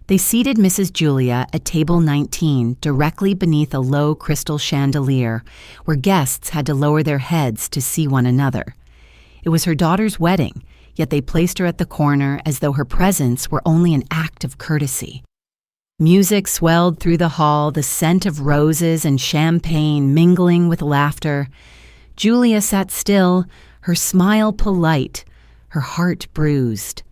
They seated Mrs. Julia at table 19 directly beneath a low crystal chandelier where guests had to lower their heads to see one another. It was her daughter's wedding, yet they placed her at the corner as though her presence were only an act of courtesy. Music swelled through the hall, the scent of roses and champagne mingling with laughter. Julia sat still, her smile polite, her heart bruised.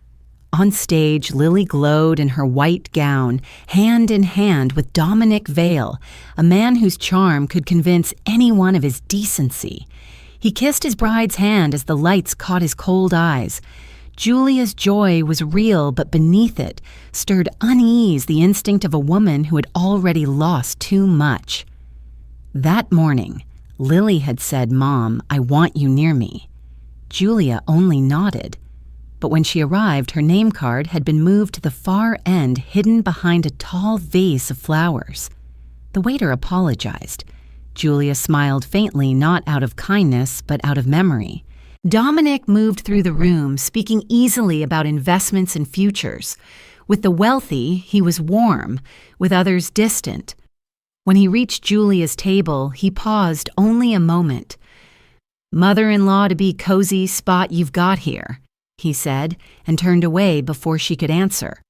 On stage, Lily glowed in her white gown, hand in hand with Dominic Vale, a man whose charm could convince anyone of his decency. He kissed his bride's hand as the lights caught his cold eyes. Julia's joy was real, but beneath it stirred unease, the instinct of a woman who had already lost too much. That morning, Lily had said, "Mom, I want you near me." Julia only nodded. But when she arrived, her name card had been moved to the far end, hidden behind a tall vase of flowers. The waiter apologized. Julia smiled faintly, not out of kindness, but out of memory. Dominic moved through the room, speaking easily about investments and futures. With the wealthy, he was warm, with others distant. When he reached Julia's table, he paused only a moment. "Mother-in-law-to-be cozy spot you've got here," he said, and turned away before she could answer.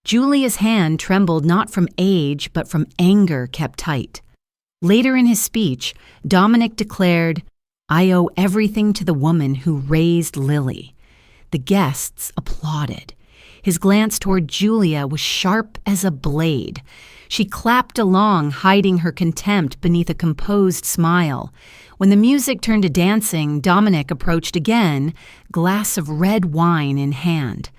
Julia's hand trembled not from age, but from anger kept tight. Later in his speech, Dominic declared, "I owe everything to the woman who raised Lily." The guests applauded. His glance toward Julia was sharp as a blade. She clapped along, hiding her contempt beneath a composed smile. When the music turned to dancing, Dominic approached again, glass of red wine in hand.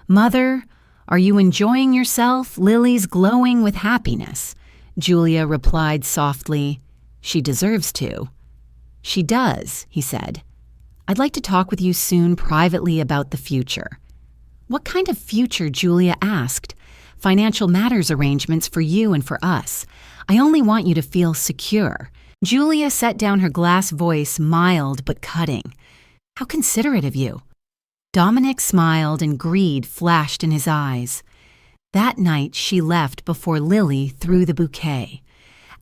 "Mother, are you enjoying yourself? Lily's glowing with happiness." Julia replied softly, "She deserves to." "She does," he said. "I'd like to talk with you soon privately about the future." "What kind of future?" Julia asked. "Financial matters arrangements for you and for us. I only want you to feel secure." Julia set down her glass voice, mild but cutting. "How considerate of you." Dominic smiled and greed flashed in his eyes. That night she left before Lily threw the bouquet.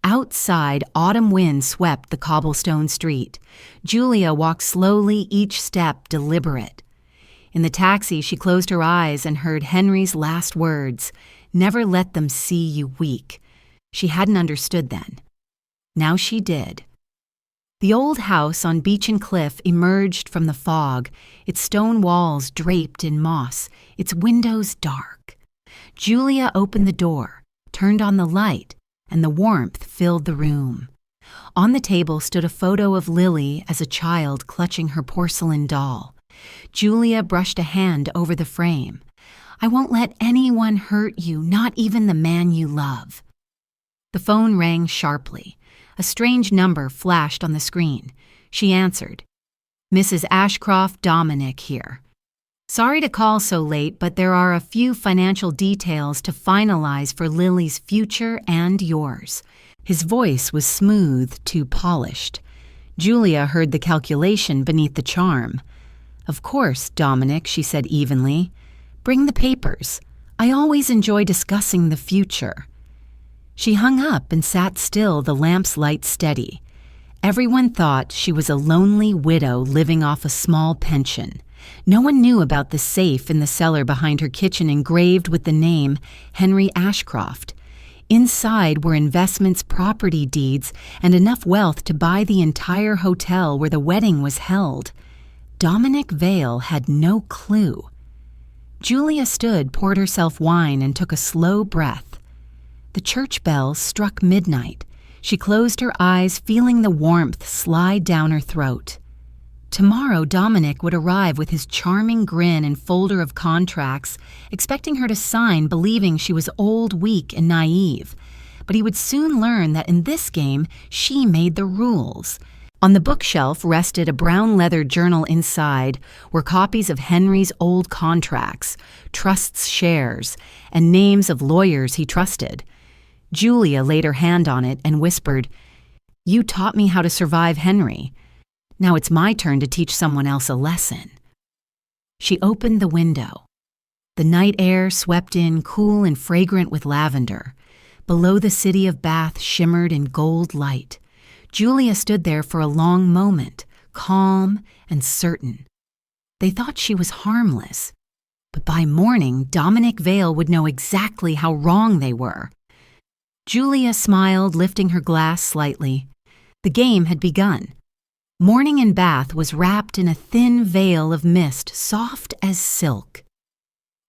Outside, autumn wind swept the cobblestone street. Julia walked slowly, each step deliberate. In the taxi, she closed her eyes and heard Henry's last words, "Never let them see you weak." She hadn't understood then. Now she did. The old house on Beach and Cliff emerged from the fog, its stone walls draped in moss, its windows dark. Julia opened the door, turned on the light, and the warmth filled the room. On the table stood a photo of Lily as a child clutching her porcelain doll. Julia brushed a hand over the frame. "I won't let anyone hurt you, not even the man you love." The phone rang sharply. A strange number flashed on the screen. She answered. "Mrs. Ashcroft, Dominic here. Sorry to call so late, but there are a few financial details to finalize for Lily's future and yours." His voice was smooth, too polished. Julia heard the calculation beneath the charm. "Of course, Dominic," she said evenly. "Bring the papers. I always enjoy discussing the future." She hung up and sat still, the lamp's light steady. Everyone thought she was a lonely widow living off a small pension. No one knew about the safe in the cellar behind her kitchen engraved with the name Henry Ashcroft. Inside were investments, property deeds, and enough wealth to buy the entire hotel where the wedding was held. Dominic Vale had no clue. Julia stood, poured herself wine, and took a slow breath. The church bell struck midnight. She closed her eyes, feeling the warmth slide down her throat. Tomorrow, Dominic would arrive with his charming grin and folder of contracts, expecting her to sign, believing she was old, weak, and naive. But he would soon learn that in this game, she made the rules. On the bookshelf rested a brown leather journal. Inside were copies of Henry's old contracts, trusts shares, and names of lawyers he trusted. Julia laid her hand on it and whispered, "You taught me how to survive Henry. Now it's my turn to teach someone else a lesson." She opened the window. The night air swept in cool and fragrant with lavender. Below, the city of Bath shimmered in gold light. Julia stood there for a long moment, calm and certain. They thought she was harmless, but by morning, Dominic Vale would know exactly how wrong they were. Julia smiled, lifting her glass slightly. The game had begun. Morning in Bath was wrapped in a thin veil of mist, soft as silk.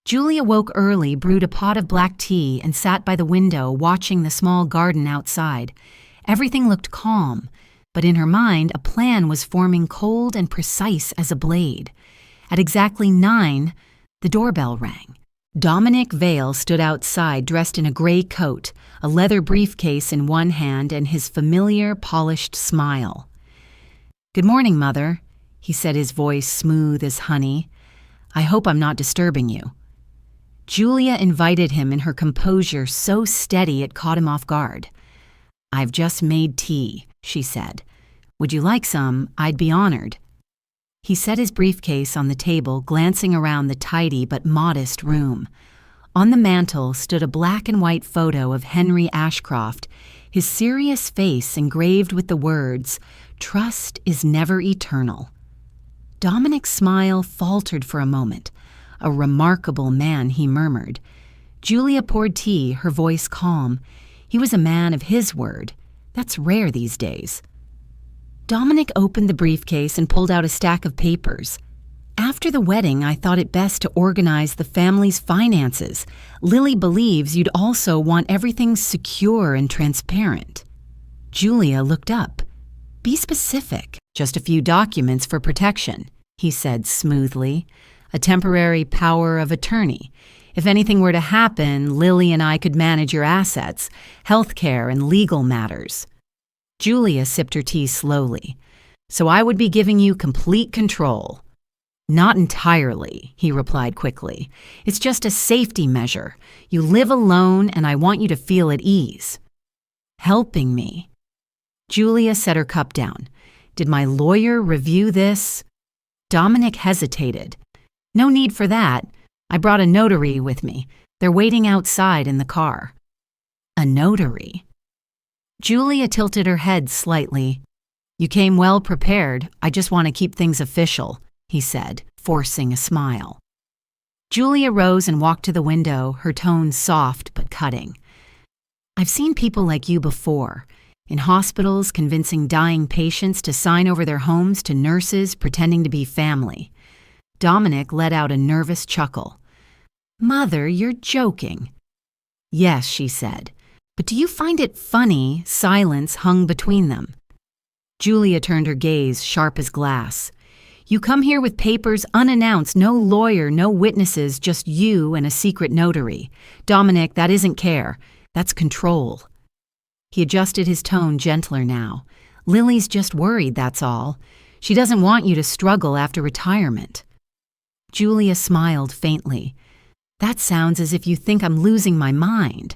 Julia woke early, brewed a pot of black tea, and sat by the window watching the small garden outside. Everything looked calm, but in her mind a plan was forming, cold and precise as a blade. At exactly 9, the doorbell rang. Dominic Vale stood outside, dressed in a gray coat, a leather briefcase in one hand, and his familiar, polished smile. "Good morning, Mother," he said, his voice smooth as honey. "I hope I'm not disturbing you." Julia invited him in her composure so steady it caught him off guard. "I've just made tea," she said. "Would you like some? I'd be honored." He set his briefcase on the table, glancing around the tidy but modest room. On the mantel stood a black and white photo of Henry Ashcroft, his serious face engraved with the words, "Trust is never eternal." Dominic's smile faltered for a moment. "A remarkable man," he murmured. Julia poured tea, her voice calm. He was a man of his word. That's rare these days. Dominic opened the briefcase and pulled out a stack of papers. "After the wedding, I thought it best to organize the family's finances. Lily believes you'd also want everything secure and transparent." Julia looked up. "Be specific." "Just a few documents for protection," he said smoothly. "A temporary power of attorney. If anything were to happen, Lily and I could manage your assets, health care, and legal matters." Julia sipped her tea slowly. "So I would be giving you complete control." "Not entirely," he replied quickly. "It's just a safety measure. You live alone, and I want you to feel at ease." "Helping me." Julia set her cup down. "Did my lawyer review this?" Dominic hesitated. "No need for that. I brought a notary with me. They're waiting outside in the car." "A notary?" Julia tilted her head slightly. "You came well prepared. I just want to keep things official," he said, forcing a smile. Julia rose and walked to the window, her tone soft but cutting. "I've seen people like you before, in hospitals convincing dying patients to sign over their homes to nurses pretending to be family." Dominic let out a nervous chuckle. "Mother, you're joking." "Yes," she said. "But do you find it funny silence hung between them?" Julia turned her gaze sharp as glass. "You come here with papers unannounced, no lawyer, no witnesses, just you and a secret notary. Dominic, that isn't care. That's control." He adjusted his tone gentler now. "Lily's just worried, that's all. She doesn't want you to struggle after retirement." Julia smiled faintly. "That sounds as if you think I'm losing my mind."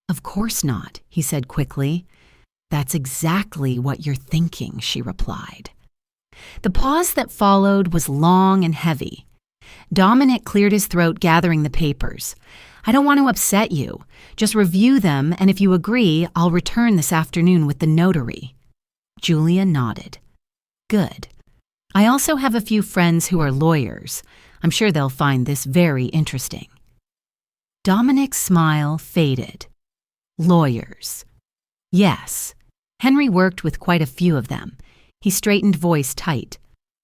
"Of course not," he said quickly. "That's exactly what you're thinking," she replied. The pause that followed was long and heavy. Dominic cleared his throat, gathering the papers. "I don't want to upset you. Just review them, and if you agree, I'll return this afternoon with the notary." Julia nodded. "Good. I also have a few friends who are lawyers. I'm sure they'll find this very interesting." Dominic's smile faded. Lawyers. Yes. Henry worked with quite a few of them. He straightened voice tight.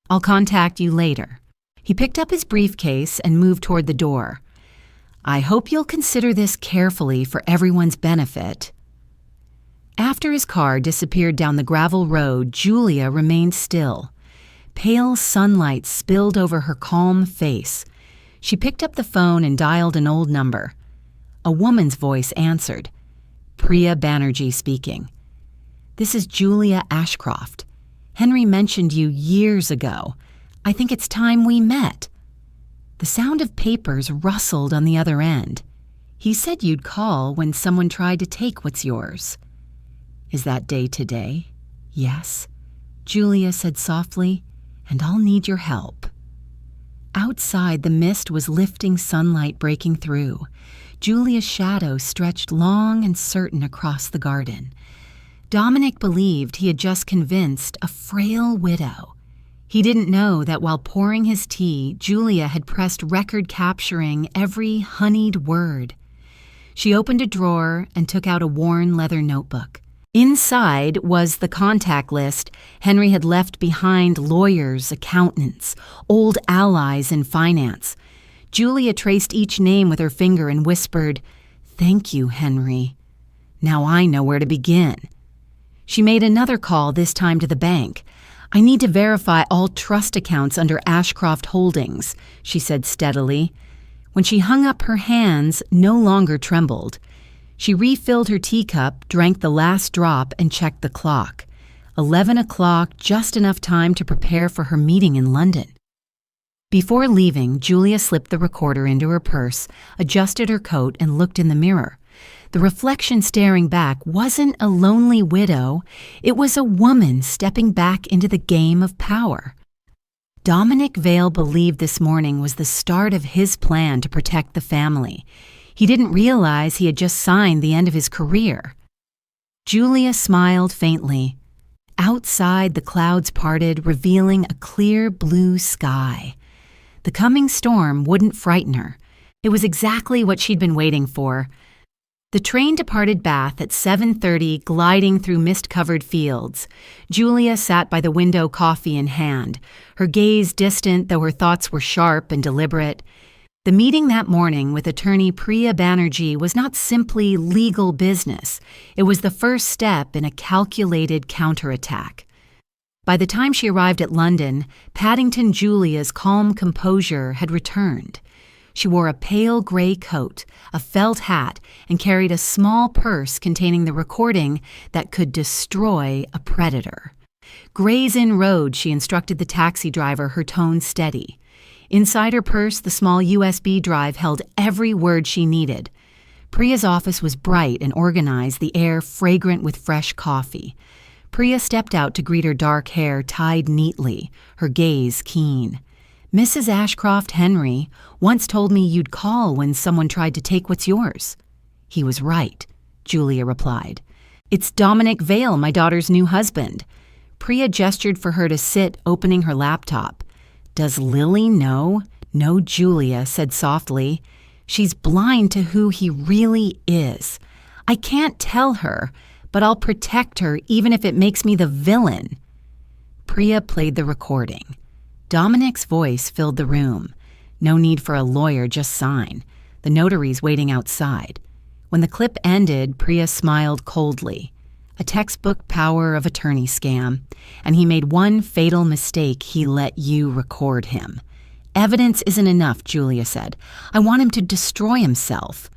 "I'll contact you later." He picked up his briefcase and moved toward the door. "I hope you'll consider this carefully for everyone's benefit." After his car disappeared down the gravel road, Julia remained still. Pale sunlight spilled over her calm face. She picked up the phone and dialed an old number. A woman's voice answered. "Priya Banerjee speaking." "This is Julia Ashcroft. Henry mentioned you years ago. I think it's time we met." The sound of papers rustled on the other end. "He said you'd call when someone tried to take what's yours." "Is that day today?" "Yes," Julia said softly, "and I'll need your help." Outside, the mist was lifting sunlight breaking through. Julia's shadow stretched long and certain across the garden. Dominic believed he had just convinced a frail widow. He didn't know that while pouring his tea, Julia had pressed record capturing every honeyed word. She opened a drawer and took out a worn leather notebook. Inside was the contact list Henry had left behind: lawyers, accountants, old allies in finance. Julia traced each name with her finger and whispered, "Thank you, Henry. Now I know where to begin." She made another call, this time to the bank. "I need to verify all trust accounts under Ashcroft Holdings," she said steadily. When she hung up, her hands no longer trembled. She refilled her teacup, drank the last drop, and checked the clock. 11 o'clock, just enough time to prepare for her meeting in London. Before leaving, Julia slipped the recorder into her purse, adjusted her coat, and looked in the mirror. The reflection staring back wasn't a lonely widow. It was a woman stepping back into the game of power. Dominic Vale believed this morning was the start of his plan to protect the family. He didn't realize he had just signed the end of his career. Julia smiled faintly. Outside, the clouds parted, revealing a clear blue sky. The coming storm wouldn't frighten her. It was exactly what she'd been waiting for. The train departed Bath at 7:30, gliding through mist-covered fields. Julia sat by the window, coffee in hand, her gaze distant, though her thoughts were sharp and deliberate. The meeting that morning with attorney Priya Banerjee was not simply legal business. It was the first step in a calculated counterattack. By the time she arrived at London, Paddington Julia's calm composure had returned. She wore a pale gray coat, a felt hat, and carried a small purse containing the recording that could destroy a predator. "Gray's Inn Road," she instructed the taxi driver, her tone steady. Inside her purse, the small USB drive held every word she needed. Priya's office was bright and organized, the air fragrant with fresh coffee. Priya stepped out to greet her dark hair tied neatly, her gaze keen. "Mrs. Ashcroft Henry once told me you'd call when someone tried to take what's yours." "He was right," Julia replied. "It's Dominic Vale, my daughter's new husband." Priya gestured for her to sit, opening her laptop. "Does Lily know?" "No," Julia said softly. "She's blind to who he really is. I can't tell her, but I'll protect her even if it makes me the villain." Priya played the recording. Dominic's voice filled the room. No need for a lawyer, just sign. The notary's waiting outside. When the clip ended, Priya smiled coldly. A textbook power of attorney scam, and he made one fatal mistake: he let you record him. "Evidence isn't enough," Julia said. "I want him to destroy himself."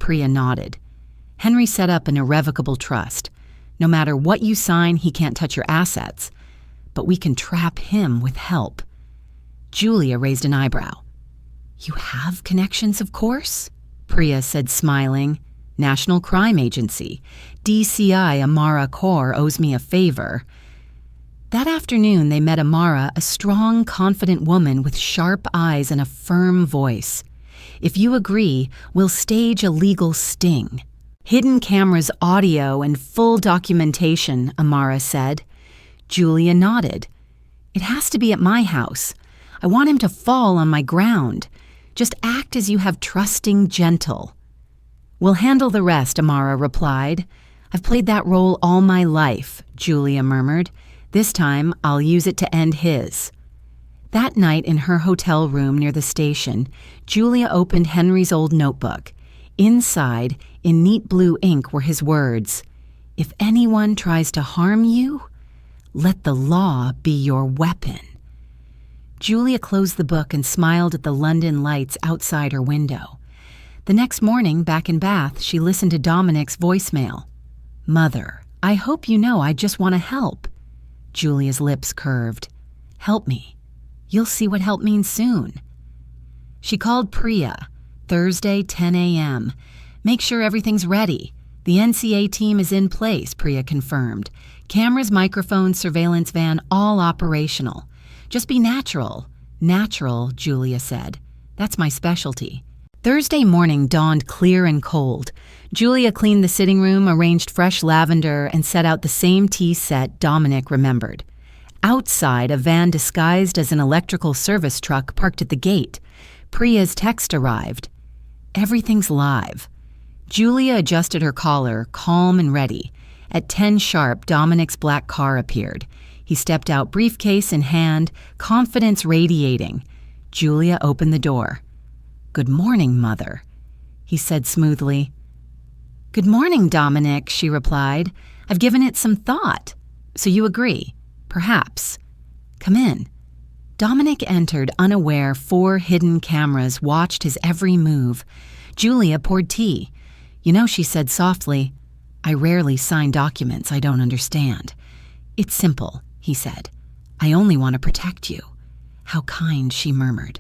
Priya nodded. "Henry set up an irrevocable trust. No matter what you sign, he can't touch your assets. But we can trap him with help." Julia raised an eyebrow. "You have connections, of course?" Priya said, smiling. "National Crime Agency. DCI Amara Kaur owes me a favor." That afternoon, they met Amara, a strong, confident woman with sharp eyes and a firm voice. "If you agree, we'll stage a legal sting." "Hidden cameras, audio, and full documentation," Amara said. Julia nodded. "It has to be at my house. I want him to fall on my ground. Just act as you have trusting gentle." "We'll handle the rest," Amara replied. "I've played that role all my life," Julia murmured. "This time, I'll use it to end his." That night in her hotel room near the station, Julia opened Henry's old notebook. Inside, in neat blue ink, were his words: "If anyone tries to harm you, let the law be your weapon." Julia closed the book and smiled at the London lights outside her window. The next morning, back in Bath, she listened to Dominic's voicemail. "Mother, I hope you know I just want to help." Julia's lips curved. "Help me. You'll see what help means soon." She called Priya. Thursday, 10 a.m. "Make sure everything's ready. The NCA team is in place," Priya confirmed. "Cameras, microphones, surveillance van, all operational. Just be natural. Natural, Julia said. That's my specialty. Thursday morning dawned clear and cold. Julia cleaned the sitting room, arranged fresh lavender, and set out the same tea set Dominic remembered. Outside, a van disguised as an electrical service truck parked at the gate. Priya's text arrived. Everything's live. Julia adjusted her collar, calm and ready. At 10 sharp, Dominic's black car appeared. He stepped out, briefcase in hand, confidence radiating. Julia opened the door. "Good morning, Mother," he said smoothly. "Good morning, Dominic," she replied. "I've given it some thought. So you agree? Perhaps. Come in." Dominic entered, unaware 4 hidden cameras watched his every move. Julia poured tea. "You know," she said softly, "I rarely sign documents I don't understand." "It's simple," he said. "I only want to protect you." "How kind," she murmured.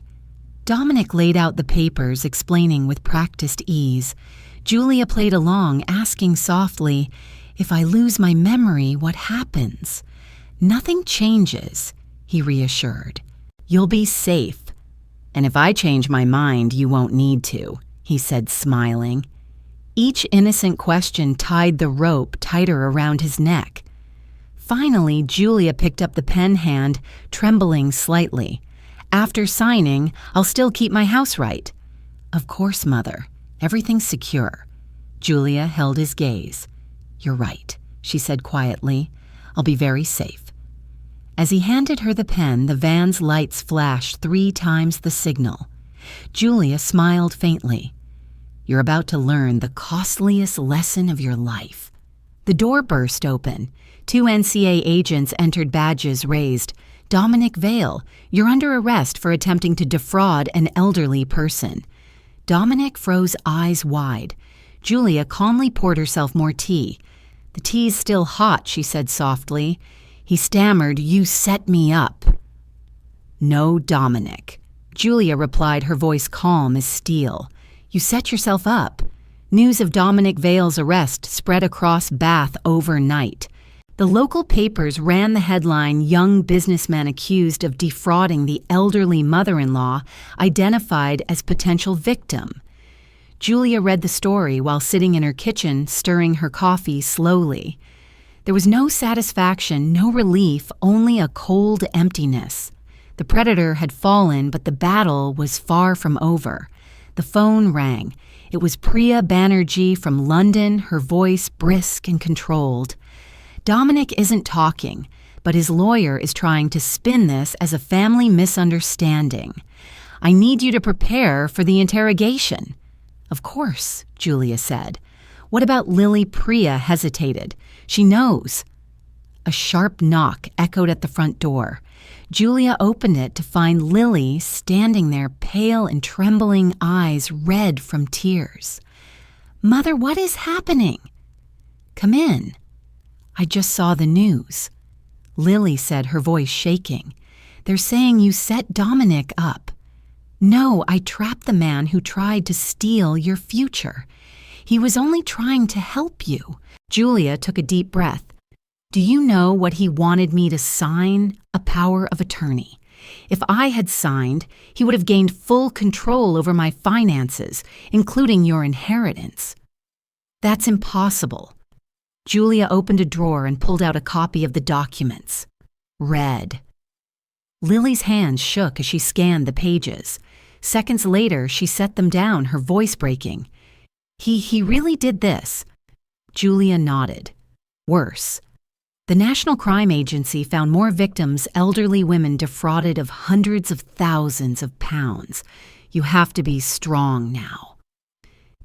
Dominic laid out the papers, explaining with practiced ease. Julia played along, asking softly, "If I lose my memory, what happens?" "Nothing changes," he reassured. "You'll be safe. And if I change my mind, you won't need to," he said, smiling. Each innocent question tied the rope tighter around his neck. Finally, Julia picked up the pen hand, trembling slightly. "After signing, I'll still keep my house right." "Of course, Mother. Everything's secure." Julia held his gaze. "You're right," she said quietly. "I'll be very safe." As he handed her the pen, the van's lights flashed 3 times the signal. Julia smiled faintly. "You're about to learn the costliest lesson of your life." The door burst open. 2 NCA agents entered, badges raised. "Dominic Vale, you're under arrest for attempting to defraud an elderly person." Dominic froze, eyes wide. Julia calmly poured herself more tea. "The tea's still hot," she said softly. He stammered, "You set me up." "No, Dominic." Julia replied, her voice calm as steel. "You set yourself up." News of Dominic Vale's arrest spread across Bath overnight. The local papers ran the headline, "Young businessman accused of defrauding the elderly mother-in-law identified as potential victim." Julia read the story while sitting in her kitchen, stirring her coffee slowly. There was no satisfaction, no relief, only a cold emptiness. The predator had fallen, but the battle was far from over. The phone rang. It was Priya Banerjee from London, her voice brisk and controlled. "Dominic isn't talking, but his lawyer is trying to spin this as a family misunderstanding. I need you to prepare for the interrogation." "Of course," Julia said. "What about Lily?" Priya hesitated. "She knows." A sharp knock echoed at the front door. Julia opened it to find Lily standing there, pale and trembling, eyes red from tears. "Mother, what is happening?" "Come in." "I just saw the news." Lily said, her voice shaking. "They're saying you set Dominic up." "No, I trapped the man who tried to steal your future. He was only trying to help you." Julia took a deep breath. "Do you know what he wanted me to sign? A power of attorney. If I had signed, he would have gained full control over my finances, including your inheritance." "That's impossible." Julia opened a drawer and pulled out a copy of the documents. Read. Lily's hands shook as she scanned the pages. Seconds later, she set them down, her voice breaking. He really did this." Julia nodded. "Worse. The National Crime Agency found more victims, elderly women defrauded of hundreds of thousands of pounds. You have to be strong now."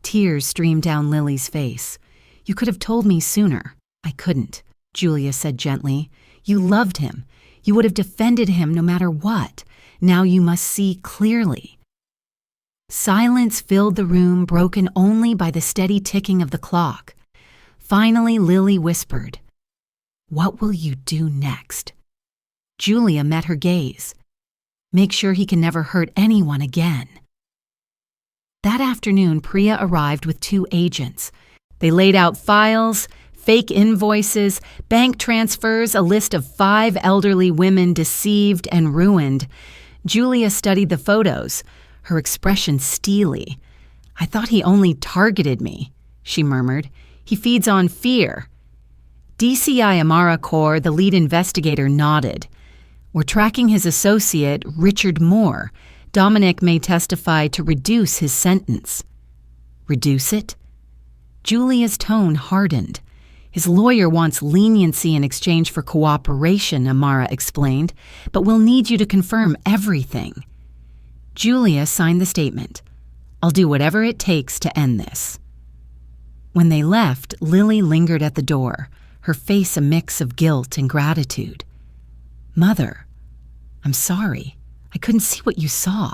Tears streamed down Lily's face. "You could have told me sooner." "I couldn't," Julia said gently. "You loved him. You would have defended him no matter what. Now you must see clearly." Silence filled the room, broken only by the steady ticking of the clock. Finally, Lily whispered, "What will you do next?" Julia met her gaze. "Make sure he can never hurt anyone again." That afternoon, Priya arrived with 2 agents. They laid out files, fake invoices, bank transfers, a list of 5 elderly women deceived and ruined. Julia studied the photos, her expression steely. "I thought he only targeted me," she murmured. "He feeds on fear." DCI Amara Kaur, the lead investigator, nodded. "We're tracking his associate, Richard Moore. Dominic may testify to reduce his sentence." "Reduce it?" Julia's tone hardened. "His lawyer wants leniency in exchange for cooperation," Amara explained, "but we'll need you to confirm everything." Julia signed the statement. "I'll do whatever it takes to end this." When they left, Lily lingered at the door, her face a mix of guilt and gratitude. "Mother, I'm sorry. I couldn't see what you saw."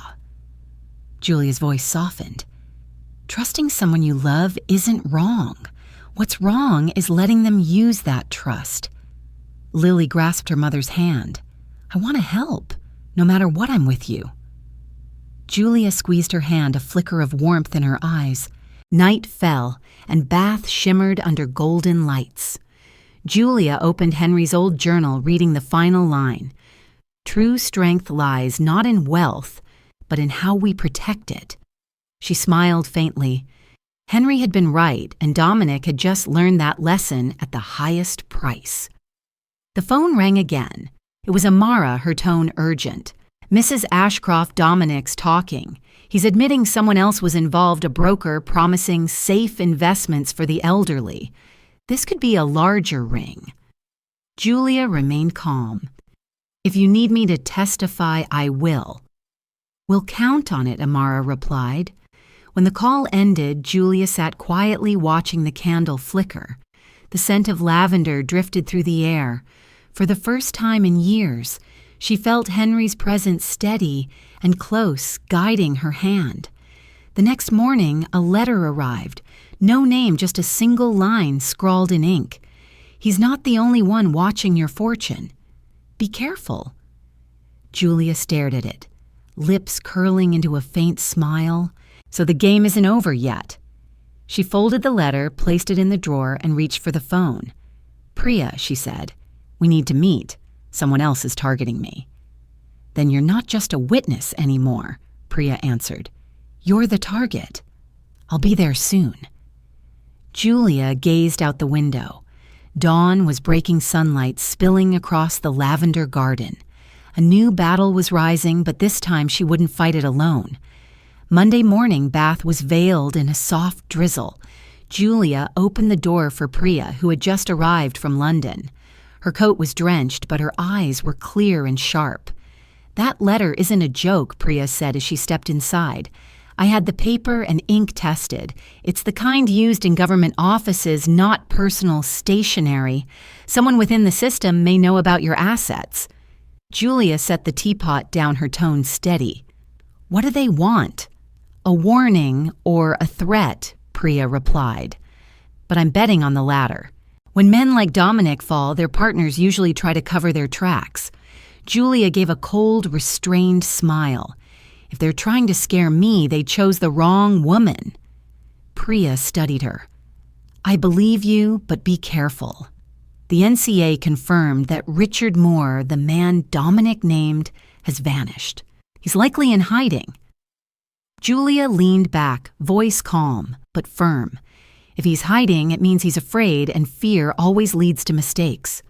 Julia's voice softened. "Trusting someone you love isn't wrong. What's wrong is letting them use that trust." Lily grasped her mother's hand. "I want to help, no matter what. I'm with you." Julia squeezed her hand, a flicker of warmth in her eyes. Night fell, and Bath shimmered under golden lights. Julia opened Henry's old journal, reading the final line. "True strength lies not in wealth, but in how we protect it." She smiled faintly. Henry had been right, and Dominic had just learned that lesson at the highest price. The phone rang again. It was Amara, her tone urgent. "Mrs. Ashcroft, Dominic's talking. He's admitting someone else was involved, a broker promising safe investments for the elderly. This could be a larger ring." Julia remained calm. "If you need me to testify, I will." "We'll count on it," Amara replied. When the call ended, Julia sat quietly watching the candle flicker. The scent of lavender drifted through the air. For the first time in years, she felt Henry's presence steady and close, guiding her hand. The next morning, a letter arrived. No name, just a single line scrawled in ink. "He's not the only one watching your fortune. Be careful." Julia stared at it, lips curling into a faint smile. "So the game isn't over yet." She folded the letter, placed it in the drawer, and reached for the phone. "Priya," she said, "we need to meet. Someone else is targeting me." "Then you're not just a witness anymore," Priya answered. "You're the target. I'll be there soon." Julia gazed out the window. Dawn was breaking sunlight spilling across the lavender garden. A new battle was rising, but this time she wouldn't fight it alone. Monday morning, Bath was veiled in a soft drizzle. Julia opened the door for Priya, who had just arrived from London. Her coat was drenched, but her eyes were clear and sharp. "That letter isn't a joke," Priya said as she stepped inside. "I had the paper and ink tested. It's the kind used in government offices, not personal stationery. Someone within the system may know about your assets." Julia set the teapot down, her tone steady. "What do they want?" "A warning or a threat," Priya replied. "But I'm betting on the latter. When men like Dominic fall, their partners usually try to cover their tracks." Julia gave a cold, restrained smile. "If they're trying to scare me, they chose the wrong woman." Priya studied her. "I believe you, but be careful." The NCA confirmed that Richard Moore, the man Dominic named, has vanished. He's likely in hiding. Julia leaned back, voice calm, but firm. If he's hiding, it means he's afraid, and fear always leads to mistakes.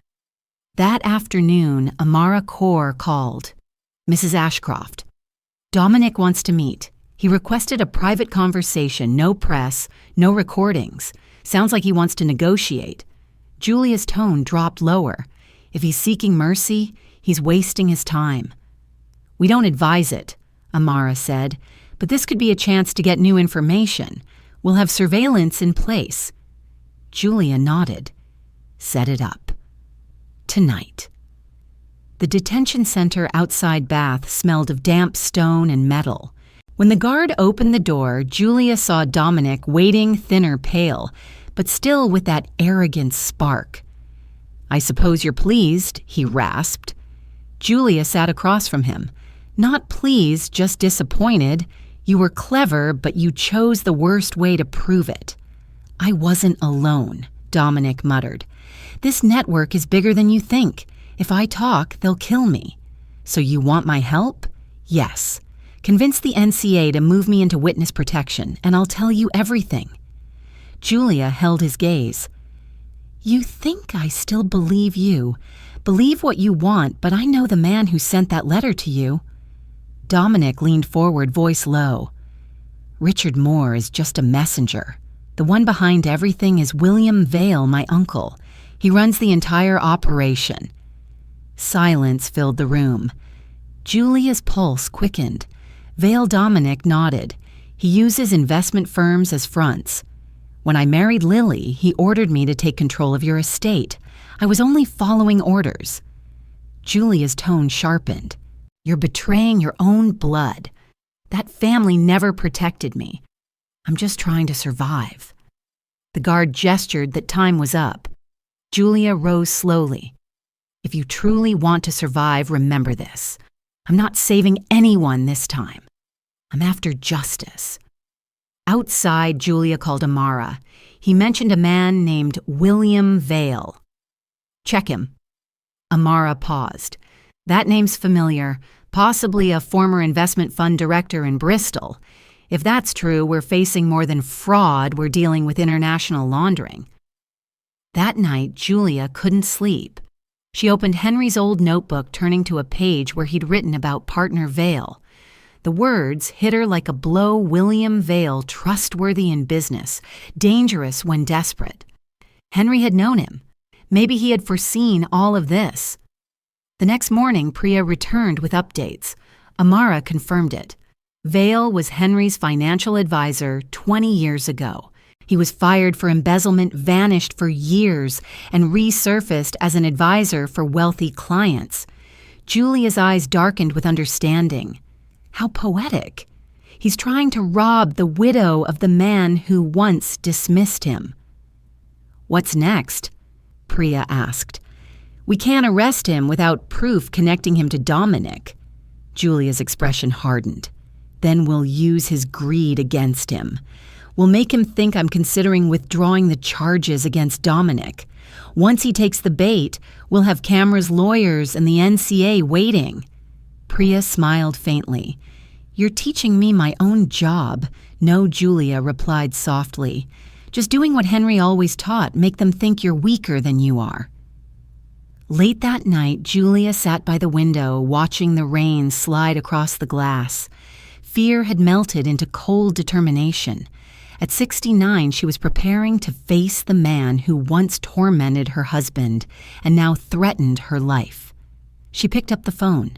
That afternoon, Amara Kaur called. "Mrs. Ashcroft, Dominic wants to meet. He requested a private conversation, no press, no recordings. Sounds like he wants to negotiate." Julia's tone dropped lower. "If he's seeking mercy, he's wasting his time." "We don't advise it," Amara said, "but this could be a chance to get new information. We'll have surveillance in place." Julia nodded. "Set it up." Tonight. The detention center outside Bath smelled of damp stone and metal. When the guard opened the door, Julia saw Dominic waiting, thinner, pale, but still with that arrogant spark. "I suppose you're pleased," he rasped. Julia sat across from him. "Not pleased, just disappointed. You were clever, but you chose the worst way to prove it." "I wasn't alone," Dominic muttered. "This network is bigger than you think. If I talk, they'll kill me." "So you want my help?" Yes. Convince the NCA to move me into witness protection, and I'll tell you everything. Julia held his gaze. You think I still believe you. Believe what you want, but I know the man who sent that letter to you. Dominic leaned forward, voice low. Richard Moore is just a messenger. The one behind everything is William Vale, my uncle. He runs the entire operation. Silence filled the room. Julia's pulse quickened. Vale Dominic nodded. He uses investment firms as fronts. When I married Lily, he ordered me to take control of your estate. I was only following orders. Julia's tone sharpened. You're betraying your own blood. That family never protected me. I'm just trying to survive. The guard gestured that time was up. Julia rose slowly. If you truly want to survive, remember this. I'm not saving anyone this time. I'm after justice. Outside, Julia called Amara. He mentioned a man named William Vale. Check him. Amara paused. That name's familiar, possibly a former investment fund director in Bristol. If that's true, we're facing more than fraud, we're dealing with international laundering. That night, Julia couldn't sleep. She opened Henry's old notebook, turning to a page where he'd written about partner Vale. The words hit her like a blow. William Vale, trustworthy in business, dangerous when desperate. Henry had known him. Maybe he had foreseen all of this. The next morning, Priya returned with updates. Amara confirmed it. Vale was Henry's financial advisor 20 years ago. He was fired for embezzlement, vanished for years, and resurfaced as an advisor for wealthy clients. Julia's eyes darkened with understanding. How poetic. He's trying to rob the widow of the man who once dismissed him. What's next? Priya asked. We can't arrest him without proof connecting him to Dominic. Julia's expression hardened. Then we'll use his greed against him. We'll make him think I'm considering withdrawing the charges against Dominic. Once he takes the bait, we'll have cameras, lawyers, and the NCA waiting. Priya smiled faintly. You're teaching me my own job. No, Julia replied softly. Just doing what Henry always taught, make them think you're weaker than you are. Late that night, Julia sat by the window, watching the rain slide across the glass. Fear had melted into cold determination. At 69, she was preparing to face the man who once tormented her husband and now threatened her life. She picked up the phone.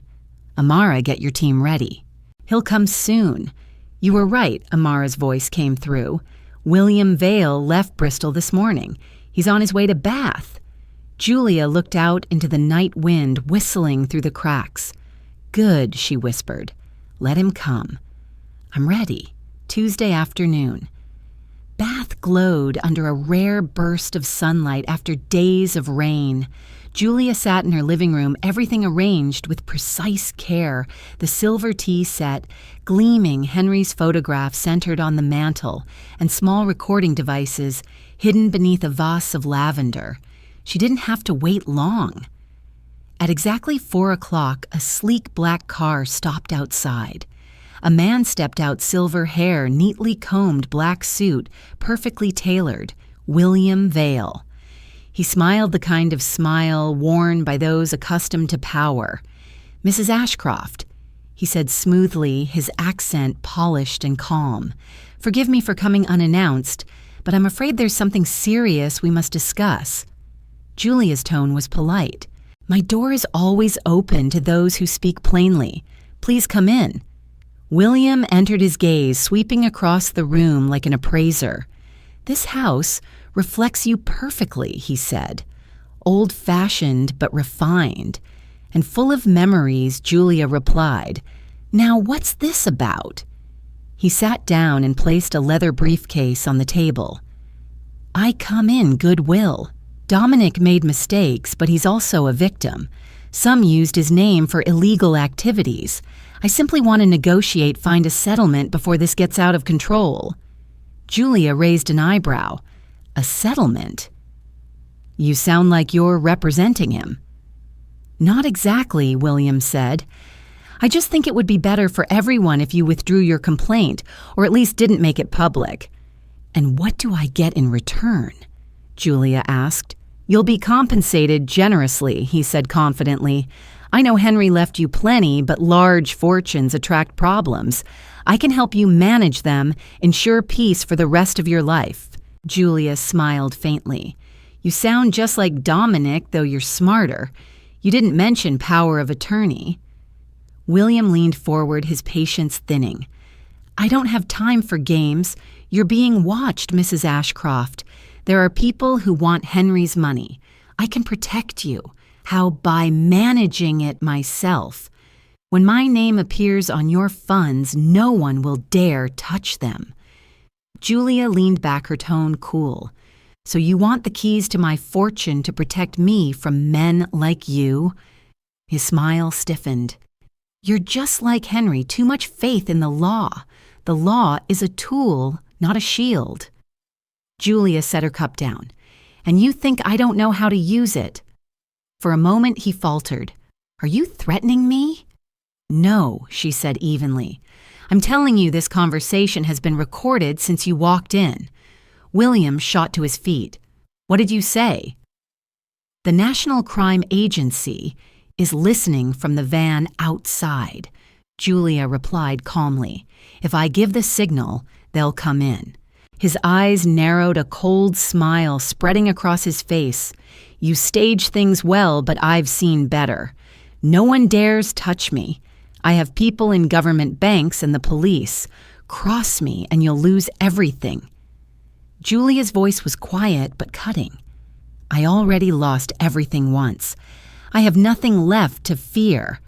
Amara, get your team ready. He'll come soon. You were right, Amara's voice came through. William Vale left Bristol this morning. He's on his way to Bath. Julia looked out into the night wind whistling through the cracks. Good, she whispered. Let him come. I'm ready. Tuesday afternoon. Bath glowed under a rare burst of sunlight after days of rain. Julia sat in her living room, everything arranged with precise care, the silver tea set, gleaming Henry's photograph centered on the mantel, and small recording devices hidden beneath a vase of lavender. She didn't have to wait long. At exactly 4 o'clock, a sleek black car stopped outside. A man stepped out, silver hair, neatly combed black suit, perfectly tailored. William Vale. He smiled the kind of smile worn by those accustomed to power. Mrs. Ashcroft, he said smoothly, his accent polished and calm. Forgive me for coming unannounced, but I'm afraid there's something serious we must discuss. Julia's tone was polite. My door is always open to those who speak plainly. Please come in. William entered, his gaze sweeping across the room like an appraiser. This house reflects you perfectly, he said. Old-fashioned but refined. And full of memories, Julia replied. Now what's this about? He sat down and placed a leather briefcase on the table. I come in goodwill. Dominic made mistakes, but he's also a victim. Some used his name for illegal activities. I simply want to negotiate, find a settlement before this gets out of control. Julia raised an eyebrow. A settlement? You sound like you're representing him. Not exactly, William said. I just think it would be better for everyone if you withdrew your complaint, or at least didn't make it public." "And what do I get in return?" Julia asked. "You'll be compensated generously," he said confidently. "I know Henry left you plenty, but large fortunes attract problems. I can help you manage them, ensure peace for the rest of your life." Julia smiled faintly. "You sound just like Dominic, though you're smarter. You didn't mention power of attorney." William leaned forward, his patience thinning. "I don't have time for games. You're being watched, Mrs. Ashcroft. There are people who want Henry's money. I can protect you. How? By managing it myself. When my name appears on your funds, no one will dare touch them." Julia leaned back, her tone cool. "So you want the keys to my fortune to protect me from men like you?" His smile stiffened. "You're just like Henry, too much faith in the law. The law is a tool, not a shield." Julia set her cup down. "And you think I don't know how to use it?" For a moment he faltered. "Are you threatening me?" "No," she said evenly. "I'm telling you this conversation has been recorded since you walked in." William shot to his feet. "What did you say?" "The National Crime Agency is listening from the van outside," Julia replied calmly. "If I give the signal, they'll come in." His eyes narrowed, a cold smile spreading across his face. "You stage things well, but I've seen better. No one dares touch me. I have people in government banks and the police. Cross me and you'll lose everything." Julia's voice was quiet but cutting. "I already lost everything once. I have nothing left to fear."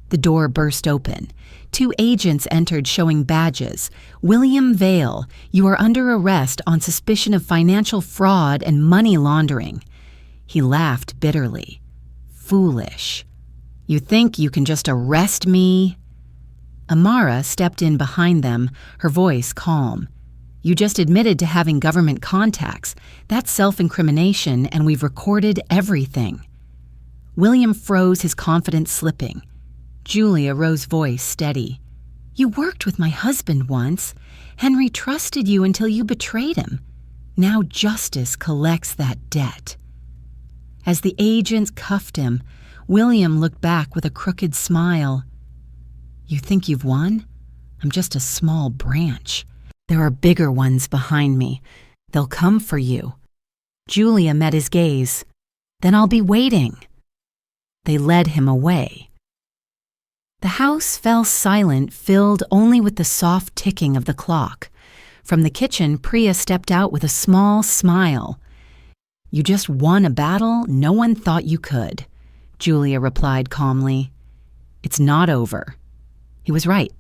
The door burst open. 2 agents entered showing badges. "William Vale, you are under arrest on suspicion of financial fraud and money laundering." He laughed bitterly. "Foolish. You think you can just arrest me?" Amara stepped in behind them, her voice calm. "You just admitted to having government contacts. That's self-incrimination, and we've recorded everything." William froze, his confidence slipping. Julia Rose's voice steady. "You worked with my husband once. Henry trusted you until you betrayed him. Now justice collects that debt." As the agents cuffed him, William looked back with a crooked smile. "You think you've won? I'm just a small branch. There are bigger ones behind me. They'll come for you." Julia met his gaze. "Then I'll be waiting." They led him away. The house fell silent, filled only with the soft ticking of the clock. From the kitchen, Priya stepped out with a small smile. "You just won a battle no one thought you could," Julia replied calmly. "It's not over." He was right.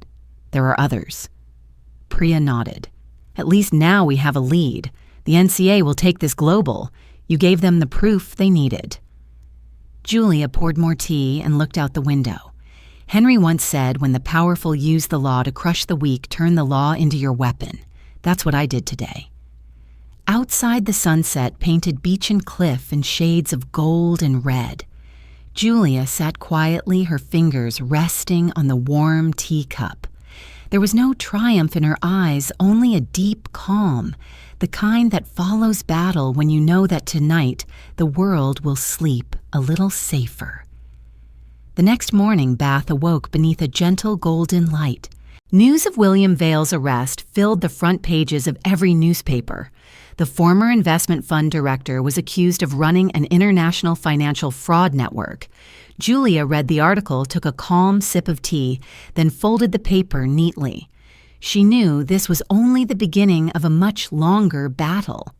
There are others. Priya nodded. "At least now we have a lead. The NCA will take this global. You gave them the proof they needed." Julia poured more tea and looked out the window. Henry once said, "When the powerful use the law to crush the weak, turn the law into your weapon." That's what I did today. Outside, the sunset painted beach and cliff in shades of gold and red. Julia sat quietly, her fingers resting on the warm teacup. There was no triumph in her eyes, only a deep calm, the kind that follows battle when you know that tonight the world will sleep a little safer. The next morning, Bath awoke beneath a gentle golden light. News of William Vale's arrest filled the front pages of every newspaper. The former investment fund director was accused of running an international financial fraud network. Julia read the article, took a calm sip of tea, then folded the paper neatly. She knew this was only the beginning of a much longer battle.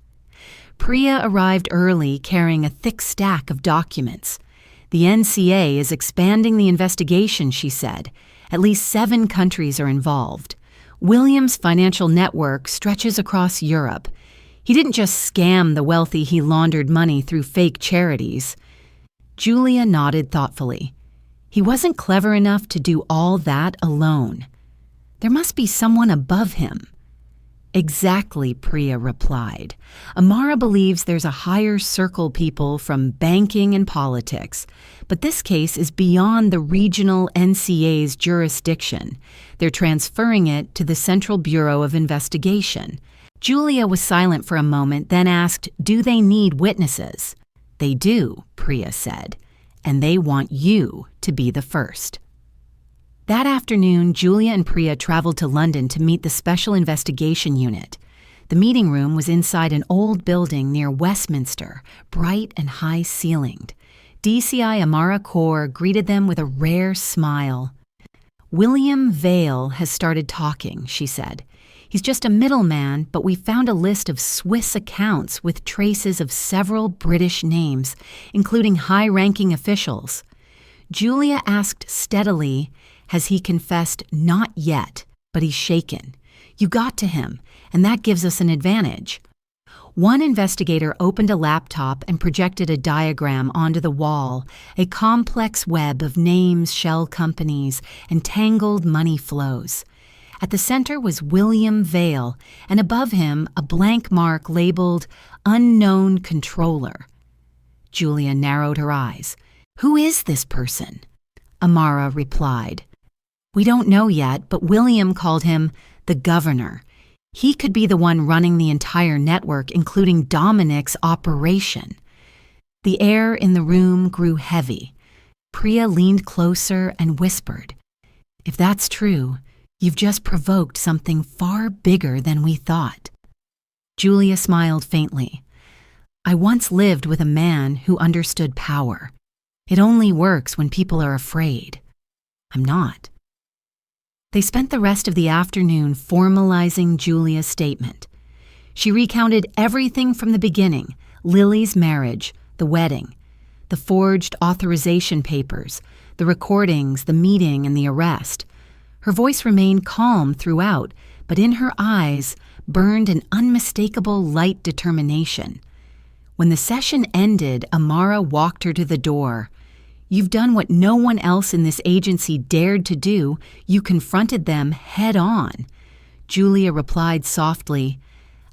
Priya arrived early, carrying a thick stack of documents. "The NCA is expanding the investigation," she said. "At least 7 countries are involved. William's financial network stretches across Europe. He didn't just scam the wealthy, he laundered money through fake charities." Julia nodded thoughtfully. "He wasn't clever enough to do all that alone. There must be someone above him." Exactly, Priya replied. Amara believes there's a higher circle people from banking and politics, but this case is beyond the regional NCA's jurisdiction. They're transferring it to the Central Bureau of Investigation. Julia was silent for a moment, then asked, "Do they need witnesses?" "They do," Priya said, "and they want you to be the first." That afternoon, Julia and Priya traveled to London to meet the Special Investigation Unit. The meeting room was inside an old building near Westminster, bright and high-ceilinged. DCI Amara Kaur greeted them with a rare smile. "William Vale has started talking," she said. "He's just a middleman, but we found a list of Swiss accounts with traces of several British names, including high-ranking officials." Julia asked steadily, "Has he confessed?" "Not yet, but he's shaken. You got to him, and that gives us an advantage." One investigator opened a laptop and projected a diagram onto the wall, a complex web of names, shell companies, and tangled money flows. At the center was William Vale, and above him a blank mark labeled Unknown Controller. Julia narrowed her eyes. "Who is this person?" Amara replied. "We don't know yet, but William called him the governor. He could be the one running the entire network, including Dominic's operation." The air in the room grew heavy. Priya leaned closer and whispered, "If that's true, you've just provoked something far bigger than we thought." Julia smiled faintly. "I once lived with a man who understood power. It only works when people are afraid. I'm not." They spent the rest of the afternoon formalizing Julia's statement. She recounted everything from the beginning: Lily's marriage, the wedding, the forged authorization papers, the recordings, the meeting, and the arrest. Her voice remained calm throughout, but in her eyes burned an unmistakable light determination. When the session ended, Amara walked her to the door. "You've done what no one else in this agency dared to do. You confronted them head on." Julia replied softly,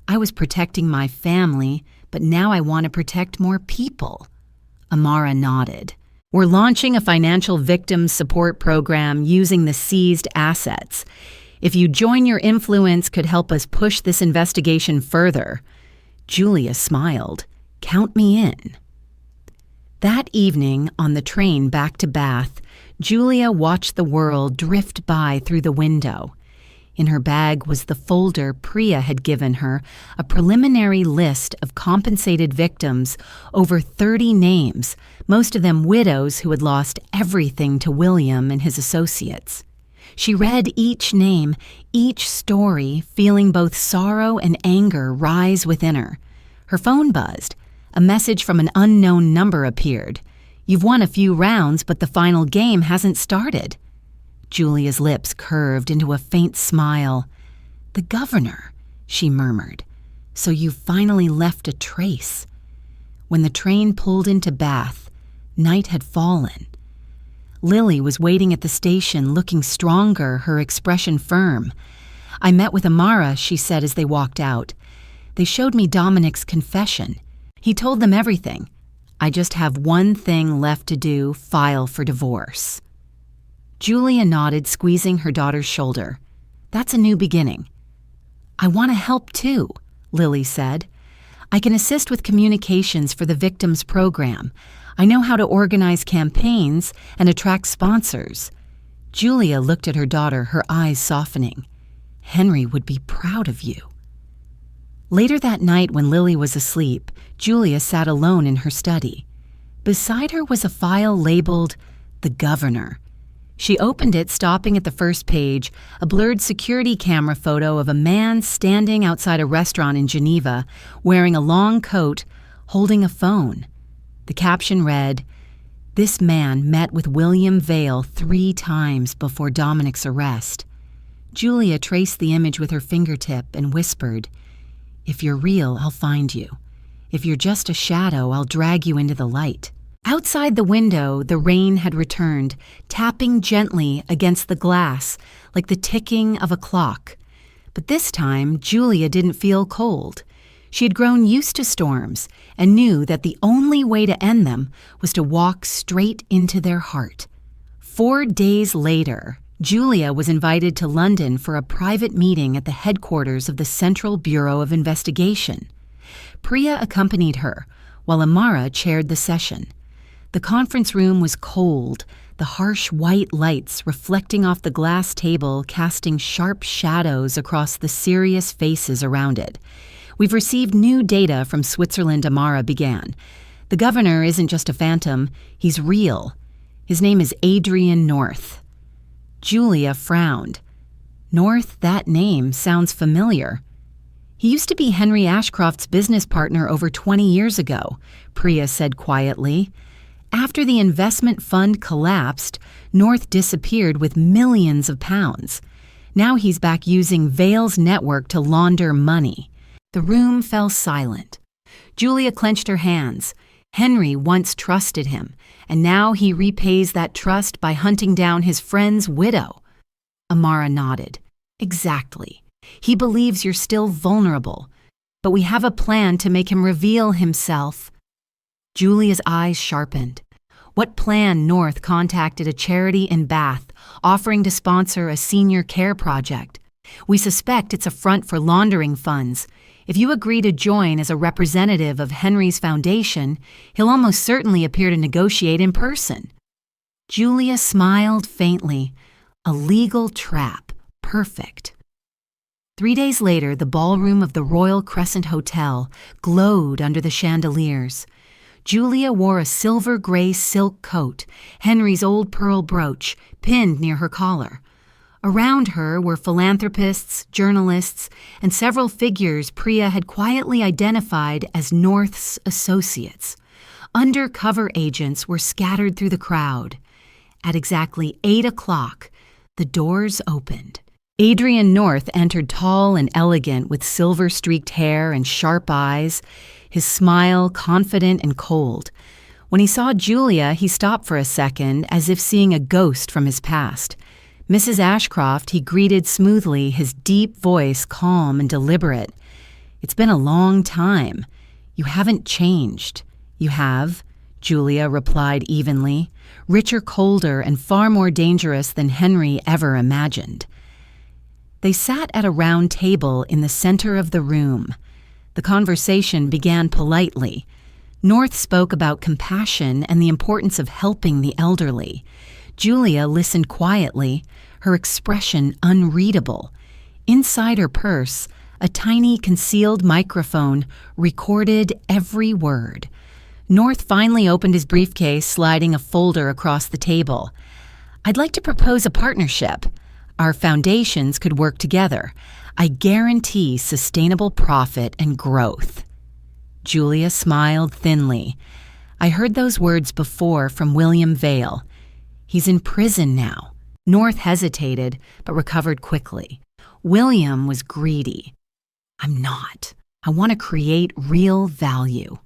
"I was protecting my family, but now I want to protect more people." Amara nodded. "We're launching a financial victims support program using the seized assets. If you join, your influence could help us push this investigation further." Julia smiled. "Count me in." That evening, on the train back to Bath, Julia watched the world drift by through the window. In her bag was the folder Priya had given her, a preliminary list of compensated victims, over 30 names, most of them widows who had lost everything to William and his associates. She read each name, each story, feeling both sorrow and anger rise within her. Her phone buzzed. A message from an unknown number appeared. "You've won a few rounds, but the final game hasn't started." Julia's lips curved into a faint smile. "The governor," she murmured. "So you finally left a trace." When the train pulled into Bath, night had fallen. Lily was waiting at the station, looking stronger, her expression firm. "I met with Amara," she said as they walked out. "They showed me Dominic's confession. He told them everything. I just have one thing left to do: file for divorce." Julia nodded, squeezing her daughter's shoulder. "That's a new beginning." "I want to help too," Lily said. "I can assist with communications for the victims program. I know how to organize campaigns and attract sponsors." Julia looked at her daughter, her eyes softening. "Henry would be proud of you." Later that night, when Lily was asleep, Julia sat alone in her study. Beside her was a file labeled "The Governor." She opened it, stopping at the first page, a blurred security camera photo of a man standing outside a restaurant in Geneva, wearing a long coat, holding a phone. The caption read, "This man met with William Vale 3 times before Dominic's arrest." Julia traced the image with her fingertip and whispered, "If you're real, I'll find you. If you're just a shadow, I'll drag you into the light." Outside the window, the rain had returned, tapping gently against the glass like the ticking of a clock. But this time, Julia didn't feel cold. She had grown used to storms and knew that the only way to end them was to walk straight into their heart. 4 days later, Julia was invited to London for a private meeting at the headquarters of the Central Bureau of Investigation. Priya accompanied her, while Amara chaired the session. The conference room was cold, the harsh white lights reflecting off the glass table casting sharp shadows across the serious faces around it. "We've received new data from Switzerland," Amara began. "The governor isn't just a phantom, he's real. His name is Adrian North." Julia frowned. North, that name sounds familiar. "He used to be Henry Ashcroft's business partner over 20 years ago," Priya said quietly. "After the investment fund collapsed, North disappeared with millions of pounds. Now he's back using Vale's network to launder money." The room fell silent. Julia clenched her hands. Henry once trusted him, and now he repays that trust by hunting down his friend's widow. Amara nodded. "Exactly. He believes you're still vulnerable, but we have a plan to make him reveal himself." Julia's eyes sharpened. What plan? North contacted a charity in Bath, offering to sponsor a senior care project. "We suspect it's a front for laundering funds. If you agree to join as a representative of Henry's foundation, he'll almost certainly appear to negotiate in person." Julia smiled faintly. A legal trap. Perfect. 3 days later, the ballroom of the Royal Crescent Hotel glowed under the chandeliers. Julia wore a silver-gray silk coat, Henry's old pearl brooch, pinned near her collar. Around her were philanthropists, journalists, and several figures Priya had quietly identified as North's associates. Undercover agents were scattered through the crowd. At exactly 8 o'clock, the doors opened. Adrian North entered tall and elegant with silver-streaked hair and sharp eyes, his smile confident and cold. When he saw Julia, he stopped for a second, as if seeing a ghost from his past. Mrs. Ashcroft he greeted smoothly, his deep voice calm and deliberate. "It's been a long time. You haven't changed." "You have," Julia replied evenly, richer, colder, and far more dangerous than Henry ever imagined. They sat at a round table in the center of the room. The conversation began politely. North spoke about compassion and the importance of helping the elderly. Julia listened quietly, her expression unreadable. Inside her purse, a tiny concealed microphone recorded every word. North finally opened his briefcase, sliding a folder across the table. "I'd like to propose a partnership. Our foundations could work together. I guarantee sustainable profit and growth." Julia smiled thinly. "I heard those words before from William Vale. He's in prison now." North hesitated, but recovered quickly. William was greedy. "I'm not. I want to create real value."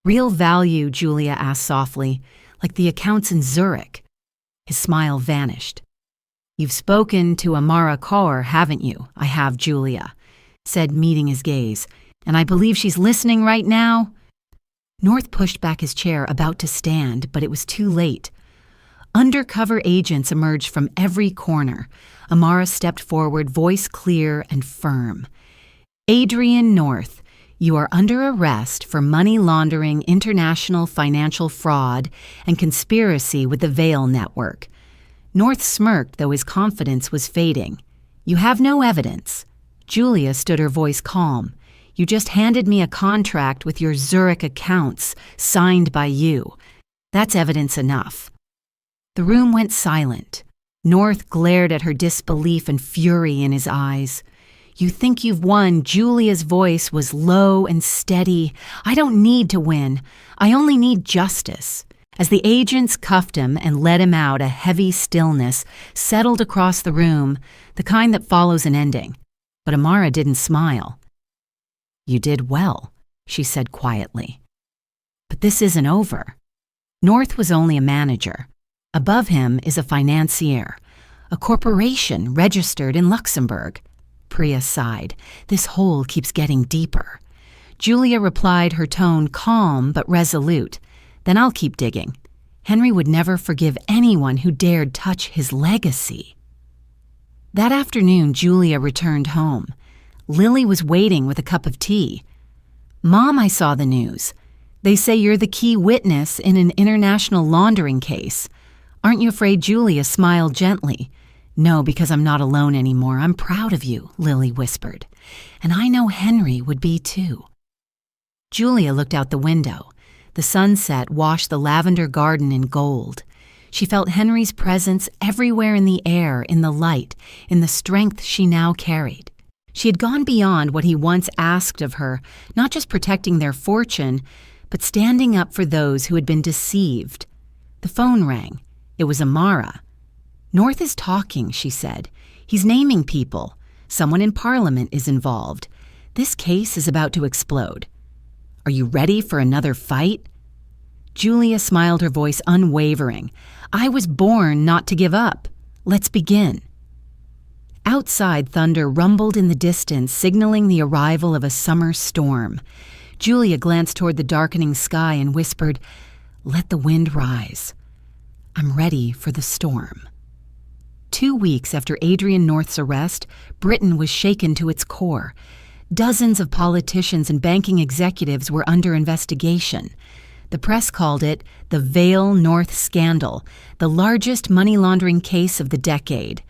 "Real value?" Julia asked softly, "like the accounts in Zurich." His smile vanished. "You've spoken to Amara Kaur, haven't you?" "I have," Julia said, meeting his gaze. "And I believe she's listening right now?" North pushed back his chair, about to stand, but it was too late. Undercover agents emerged from every corner. Amara stepped forward, voice clear and firm. "Adrian North, you are under arrest for money laundering, international financial fraud, and conspiracy with the Vale Network." North smirked, though his confidence was fading. "You have no evidence." Julia stood, her voice calm. "You just handed me a contract with your Zurich accounts, signed by you. That's evidence enough." The room went silent. North glared at her, disbelief and fury in his eyes. "You think you've won?" Julia's voice was low and steady. "I don't need to win. I only need justice." As the agents cuffed him and led him out, a heavy stillness settled across the room, the kind that follows an ending. But Amara didn't smile. "You did well," she said quietly. "But this isn't over." North was only a manager. Above him is a financier, a corporation registered in Luxembourg. Priya sighed. "This hole keeps getting deeper." Julia replied, her tone calm but resolute. "Then I'll keep digging. Henry would never forgive anyone who dared touch his legacy." That afternoon, Julia returned home. Lily was waiting with a cup of tea. "Mom, I saw the news. They say you're the key witness in an international laundering case. Aren't you afraid?" Julia smiled gently. "No, because I'm not alone anymore. I'm proud of you," Lily whispered. "And I know Henry would be too." Julia looked out the window. The sunset washed the lavender garden in gold. She felt Henry's presence everywhere in the air, in the light, in the strength she now carried. She had gone beyond what he once asked of her, not just protecting their fortune, but standing up for those who had been deceived. The phone rang. It was Amara. "North is talking," she said. "He's naming people. Someone in Parliament is involved. This case is about to explode. Are you ready for another fight?" Julia smiled, her voice unwavering. "I was born not to give up. Let's begin." Outside, thunder rumbled in the distance, signaling the arrival of a summer storm. Julia glanced toward the darkening sky and whispered, "Let the wind rise. I'm ready for the storm." 2 weeks after Adrian North's arrest, Britain was shaken to its core. Dozens of politicians and banking executives were under investigation. The press called it the Vale North Scandal, the largest money laundering case of the decade.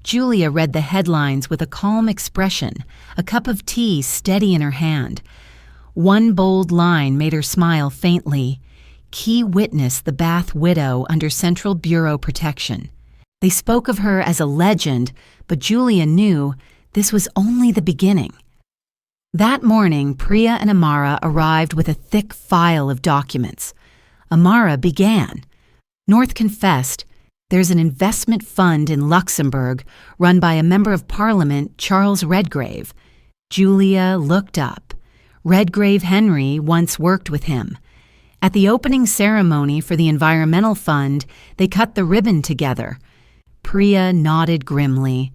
Julia read the headlines with a calm expression, a cup of tea steady in her hand. One bold line made her smile faintly. "Key witness the Bath widow under Central Bureau protection." They spoke of her as a legend, but Julia knew this was only the beginning. That morning, Priya and Amara arrived with a thick file of documents. Amara began. North confessed, "There's an investment fund in Luxembourg run by a member of Parliament, Charles Redgrave." Julia looked up. Redgrave Henry once worked with him. At the opening ceremony for the Environmental Fund, they cut the ribbon together. Priya nodded grimly.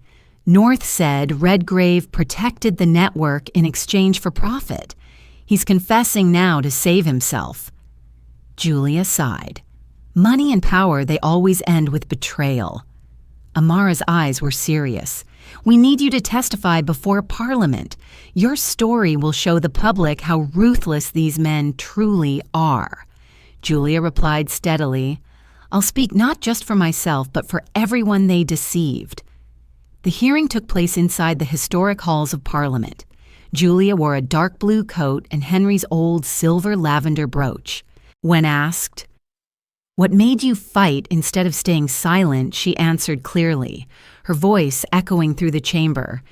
North said Redgrave protected the network in exchange for profit. He's confessing now to save himself. Julia sighed. Money and power, they always end with betrayal. Amara's eyes were serious. "We need you to testify before Parliament. Your story will show the public how ruthless these men truly are." Julia replied steadily, "I'll speak not just for myself, but for everyone they deceived." The hearing took place inside the historic halls of Parliament. Julia wore a dark blue coat and Henry's old silver lavender brooch. When asked, "What made you fight instead of staying silent?" she answered clearly, her voice echoing through the chamber.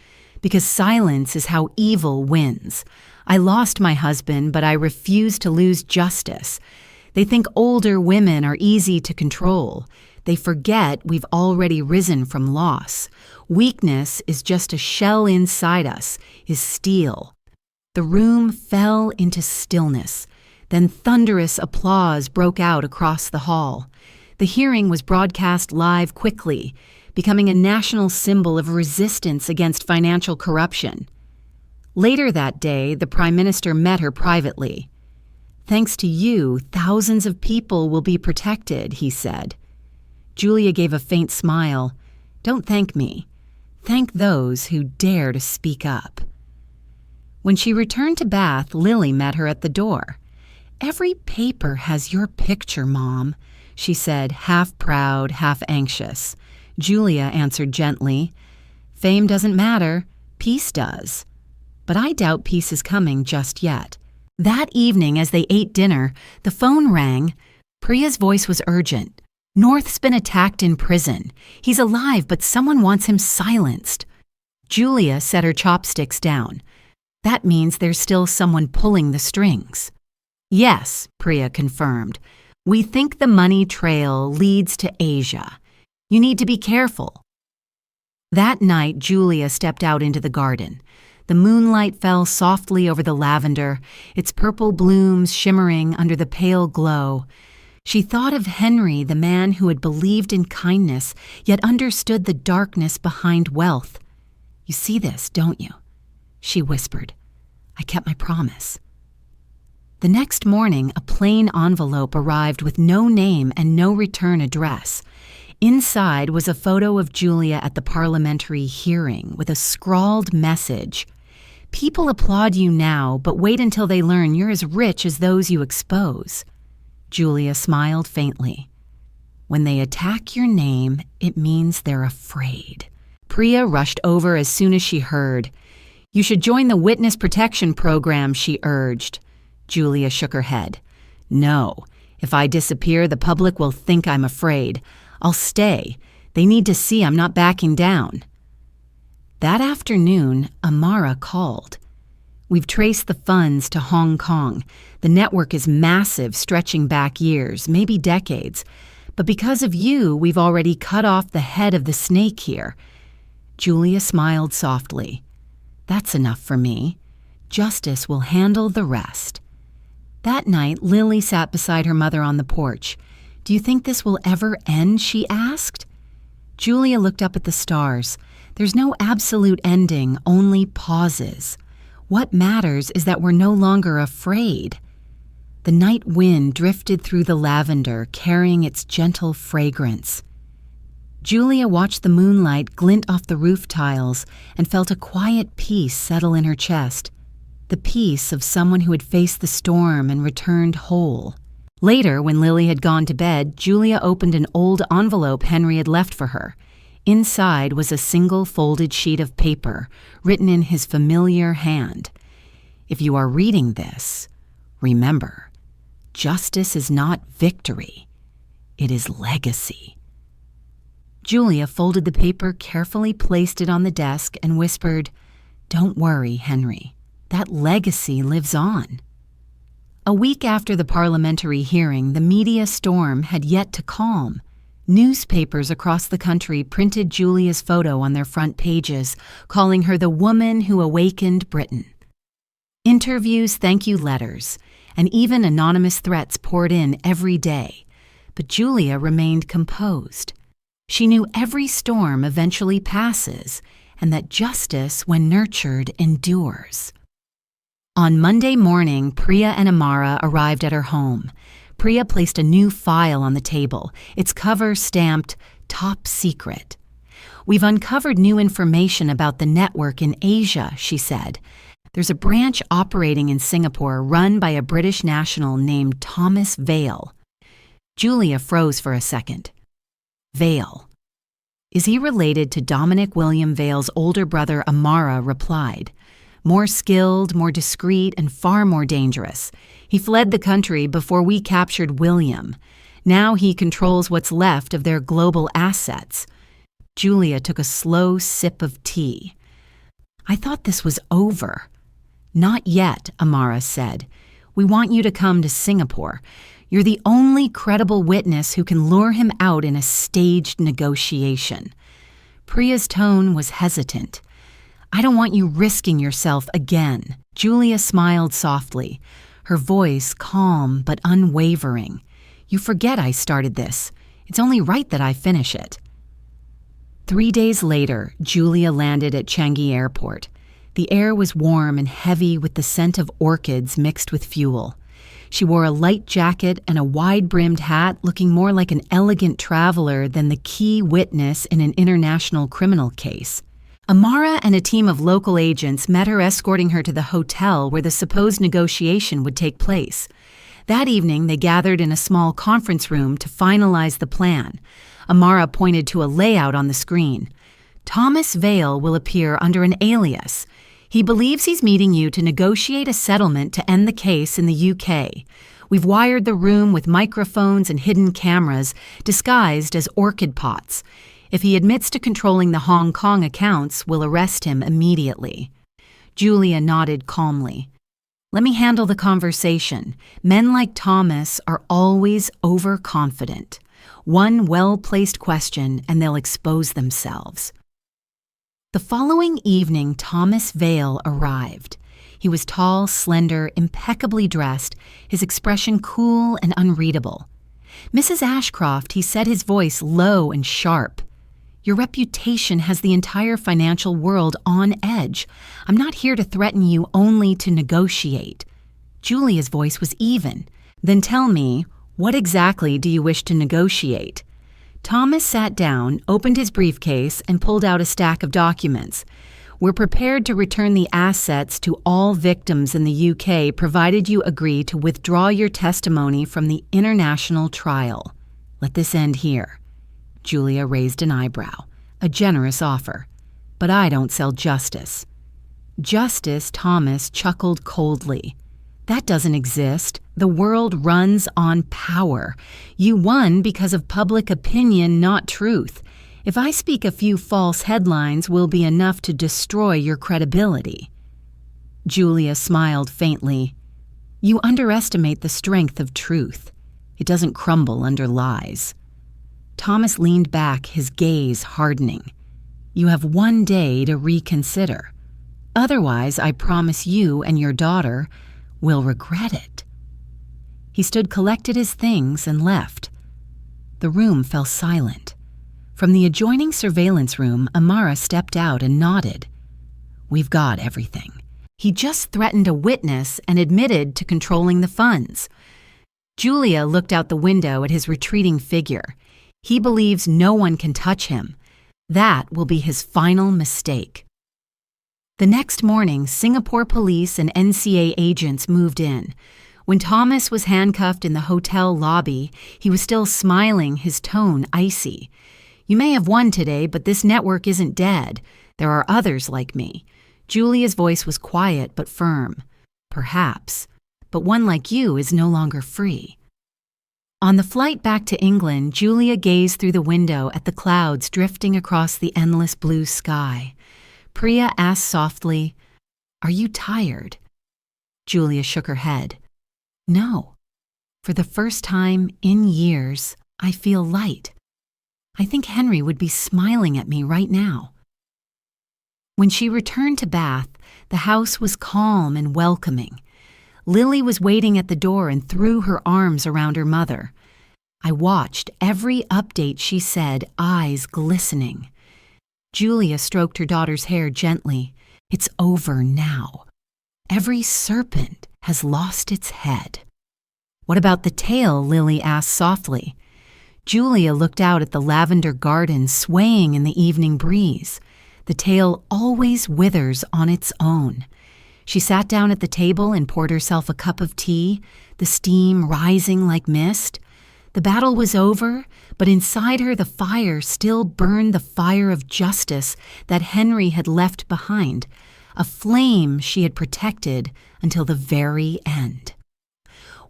"Because silence is how evil wins. I lost my husband, but I refuse to lose justice. They think older women are easy to control. They forget we've already risen from loss. Weakness is just a shell inside us, is steel." The room fell into stillness. Then thunderous applause broke out across the hall. The hearing was broadcast live quickly, becoming a national symbol of resistance against financial corruption. Later that day, the Prime Minister met her privately. "Thanks to you, thousands of people will be protected," he said. Julia gave a faint smile. "Don't thank me. Thank those who dare to speak up." When she returned to Bath, Lily met her at the door. "Every paper has your picture, Mom," she said, half proud, half anxious. Julia answered gently, "Fame doesn't matter. Peace does. But I doubt peace is coming just yet." That evening, as they ate dinner, the phone rang. Priya's voice was urgent. "North's been attacked in prison. He's alive, but someone wants him silenced." Julia set her chopsticks down. "That means there's still someone pulling the strings." "Yes," Priya confirmed. "We think the money trail leads to Asia. You need to be careful." That night, Julia stepped out into the garden. The moonlight fell softly over the lavender, its purple blooms shimmering under the pale glow. She thought of Henry, the man who had believed in kindness, yet understood the darkness behind wealth. You see this, don't you?" She whispered. "I kept my promise." The next morning, a plain envelope arrived with no name and no return address. Inside was a photo of Julia at the parliamentary hearing with a scrawled message. "People applaud you now, but wait until they learn you're as rich as those you expose." Julia smiled faintly. "When they attack your name, it means they're afraid." Priya rushed over as soon as she heard. "You should join the witness protection program," she urged. Julia shook her head. "No. If I disappear, the public will think I'm afraid. I'll stay. They need to see I'm not backing down." That afternoon, Amara called. "We've traced the funds to Hong Kong. The network is massive, stretching back years, maybe decades. But because of you, we've already cut off the head of the snake here." Julia smiled softly. "That's enough for me. Justice will handle the rest." That night, Lily sat beside her mother on the porch. "Do you think this will ever end?" she asked. Julia looked up at the stars. "There's no absolute ending, only pauses. What matters is that we're no longer afraid." The night wind drifted through the lavender, carrying its gentle fragrance. Julia watched the moonlight glint off the roof tiles and felt a quiet peace settle in her chest. The peace of someone who had faced the storm and returned whole. Later, when Lily had gone to bed, Julia opened an old envelope Henry had left for her. Inside was a single folded sheet of paper, written in his familiar hand. "If you are reading this, remember, justice is not victory. It is legacy." Julia folded the paper, carefully placed it on the desk, and whispered, "Don't worry, Henry. That legacy lives on." A week after the parliamentary hearing, the media storm had yet to calm. Newspapers across the country printed Julia's photo on their front pages, calling her the woman who awakened Britain. Interviews, thank you letters, and even anonymous threats poured in every day. But Julia remained composed. She knew every storm eventually passes, and that justice, when nurtured, endures. On Monday morning, Priya and Amara arrived at her home. Priya placed a new file on the table, its cover stamped "Top Secret." "We've uncovered new information about the network in Asia," she said. "There's a branch operating in Singapore run by a British national named Thomas Vale." Julia froze for a second. Vale. Is he related to Dominic William Vale's older brother? Amara replied. "More skilled, more discreet, and far more dangerous. He fled the country before we captured William. Now he controls what's left of their global assets." Julia took a slow sip of tea. "I thought this was over." "Not yet," Amara said. "We want you to come to Singapore. You're the only credible witness who can lure him out in a staged negotiation." Priya's tone was hesitant. "I don't want you risking yourself again." Julia smiled softly, her voice calm but unwavering. "You forget I started this. It's only right that I finish it." 3 days later, Julia landed at Changi Airport. The air was warm and heavy with the scent of orchids mixed with fuel. She wore a light jacket and a wide-brimmed hat, looking more like an elegant traveler than the key witness in an international criminal case. Amara and a team of local agents met her, escorting her to the hotel where the supposed negotiation would take place. That evening, they gathered in a small conference room to finalize the plan. Amara pointed to a layout on the screen. "Thomas Vale will appear under an alias. He believes he's meeting you to negotiate a settlement to end the case in the UK. We've wired the room with microphones and hidden cameras, disguised as orchid pots. If he admits to controlling the Hong Kong accounts, we'll arrest him immediately." Julia nodded calmly. "Let me handle the conversation. Men like Thomas are always overconfident. One well-placed question and they'll expose themselves." The following evening, Thomas Vale arrived. He was tall, slender, impeccably dressed, his expression cool and unreadable. "Mrs. Ashcroft," he said, his voice low and sharp. Your reputation has the entire financial world on edge. I'm not here to threaten you, only to negotiate." Julia's voice was even. "Then tell me, what exactly do you wish to negotiate?" Thomas sat down, opened his briefcase, and pulled out a stack of documents. "We're prepared to return the assets to all victims in the UK, provided you agree to withdraw your testimony from the international trial. Let this end here." Julia raised an eyebrow. "A generous offer. But I don't sell justice." "Justice," Thomas chuckled coldly. "That doesn't exist. The world runs on power. You won because of public opinion, not truth. If I speak a few false headlines will be enough to destroy your credibility." Julia smiled faintly. "You underestimate the strength of truth. It doesn't crumble under lies." Thomas leaned back, his gaze hardening. "You have 1 day to reconsider. Otherwise, I promise you and your daughter will regret it." He stood, collected his things, and left. The room fell silent. From the adjoining surveillance room, Amara stepped out and nodded. "We've got everything. He just threatened a witness and admitted to controlling the funds." Julia looked out the window at his retreating figure. "He believes no one can touch him. That will be his final mistake." The next morning, Singapore police and NCA agents moved in. When Thomas was handcuffed in the hotel lobby, he was still smiling, his tone icy. "You may have won today, but this network isn't dead. There are others like me." Julia's voice was quiet but firm. "Perhaps, but one like you is no longer free." On the flight back to England, Julia gazed through the window at the clouds drifting across the endless blue sky. Priya asked softly, "Are you tired?" Julia shook her head. "No. For the first time in years, I feel light. I think Henry would be smiling at me right now." When she returned to Bath, the house was calm and welcoming. Lily was waiting at the door and threw her arms around her mother. I watched every update she said, eyes glistening. Julia stroked her daughter's hair gently. "It's over now. Every serpent has lost its head." "What about the tail?" Lily asked softly. Julia looked out at the lavender garden swaying in the evening breeze. "The tail always withers on its own." She sat down at the table and poured herself a cup of tea, the steam rising like mist. The battle was over, but inside her the fire still burned, the fire of justice that Henry had left behind, a flame she had protected until the very end.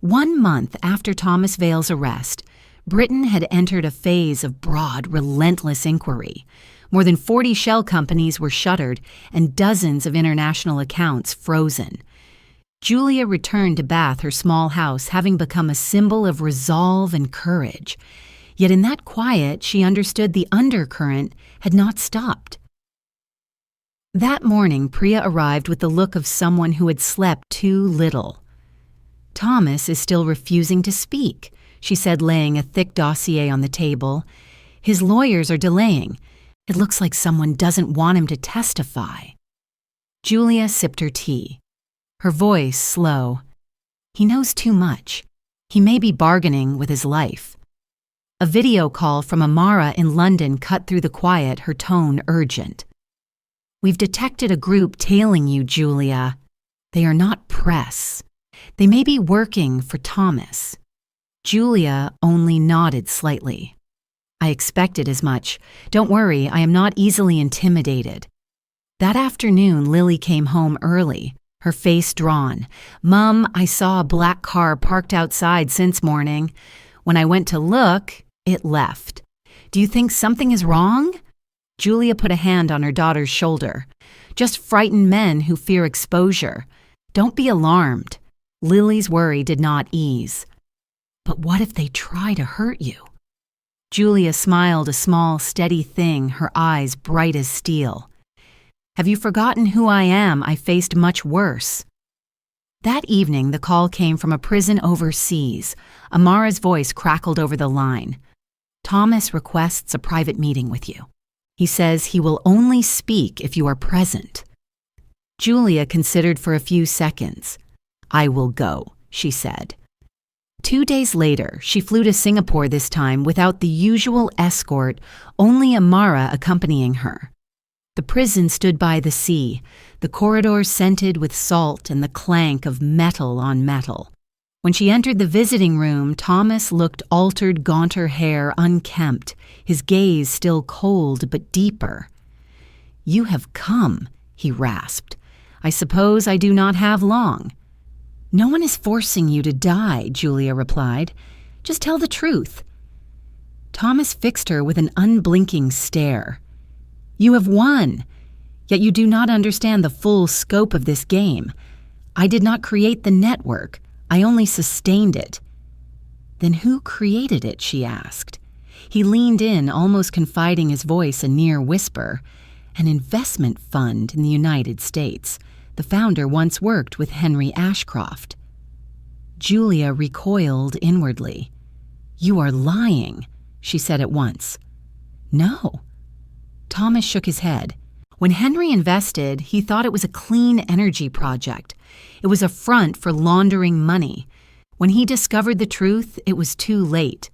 1 month after Thomas Vale's arrest, Britain had entered a phase of broad, relentless inquiry. More than 40 shell companies were shuttered and dozens of international accounts frozen. Julia returned to Bath, her small house, having become a symbol of resolve and courage. Yet in that quiet, she understood the undercurrent had not stopped. That morning, Priya arrived with the look of someone who had slept too little. "Thomas is still refusing to speak," she said, laying a thick dossier on the table. "His lawyers are delaying. It looks like someone doesn't want him to testify." Julia sipped her tea. Her voice slow. "He knows too much. He may be bargaining with his life." A video call from Amara in London cut through the quiet, her tone urgent. "We've detected a group tailing you, Julia. They are not press. They may be working for Thomas." Julia only nodded slightly. "I expected as much. Don't worry, I am not easily intimidated." That afternoon, Lily came home early, her face drawn. "Mum, I saw a black car parked outside since morning. When I went to look, it left. Do you think something is wrong?" Julia put a hand on her daughter's shoulder. "Just frightened men who fear exposure. Don't be alarmed." Lily's worry did not ease. "But what if they try to hurt you?" Julia smiled, a small, steady thing, her eyes bright as steel. "Have you forgotten who I am? I faced much worse." That evening, the call came from a prison overseas. Amara's voice crackled over the line. "Thomas requests a private meeting with you." He says he will only speak if you are present. Julia considered for a few seconds. I will go, she said. 2 days later, she flew to Singapore this time without the usual escort, only Amara accompanying her. The prison stood by the sea, the corridors scented with salt and the clank of metal on metal. When she entered the visiting room, Thomas looked altered, gaunter hair unkempt, his gaze still cold but deeper. You have come, he rasped. I suppose I do not have long. No one is forcing you to die, Julia replied. Just tell the truth. Thomas fixed her with an unblinking stare. You have won, yet you do not understand the full scope of this game. I did not create the network. I only sustained it. Then who created it, she asked. He leaned in, almost confiding his voice a near whisper. An investment fund in the United States. The founder once worked with Henry Ashcroft. Julia recoiled inwardly. You are lying, she said at once. No. Thomas shook his head. When Henry invested, he thought it was a clean energy project. It was a front for laundering money. When he discovered the truth, it was too late.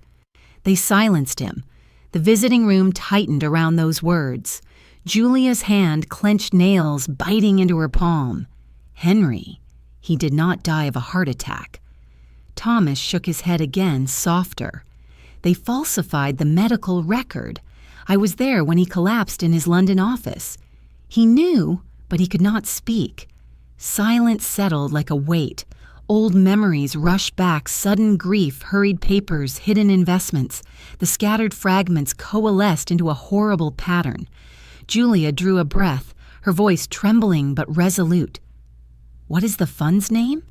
They silenced him. The visiting room tightened around those words. Julia's hand clenched nails, biting into her palm. Henry, he did not die of a heart attack. Thomas shook his head again, softer. They falsified the medical record. I was there when he collapsed in his London office. He knew, but he could not speak. Silence settled like a weight. Old memories rushed back, sudden grief, hurried papers, hidden investments. The scattered fragments coalesced into a horrible pattern. Julia drew a breath, her voice trembling but resolute. What is the fund's name?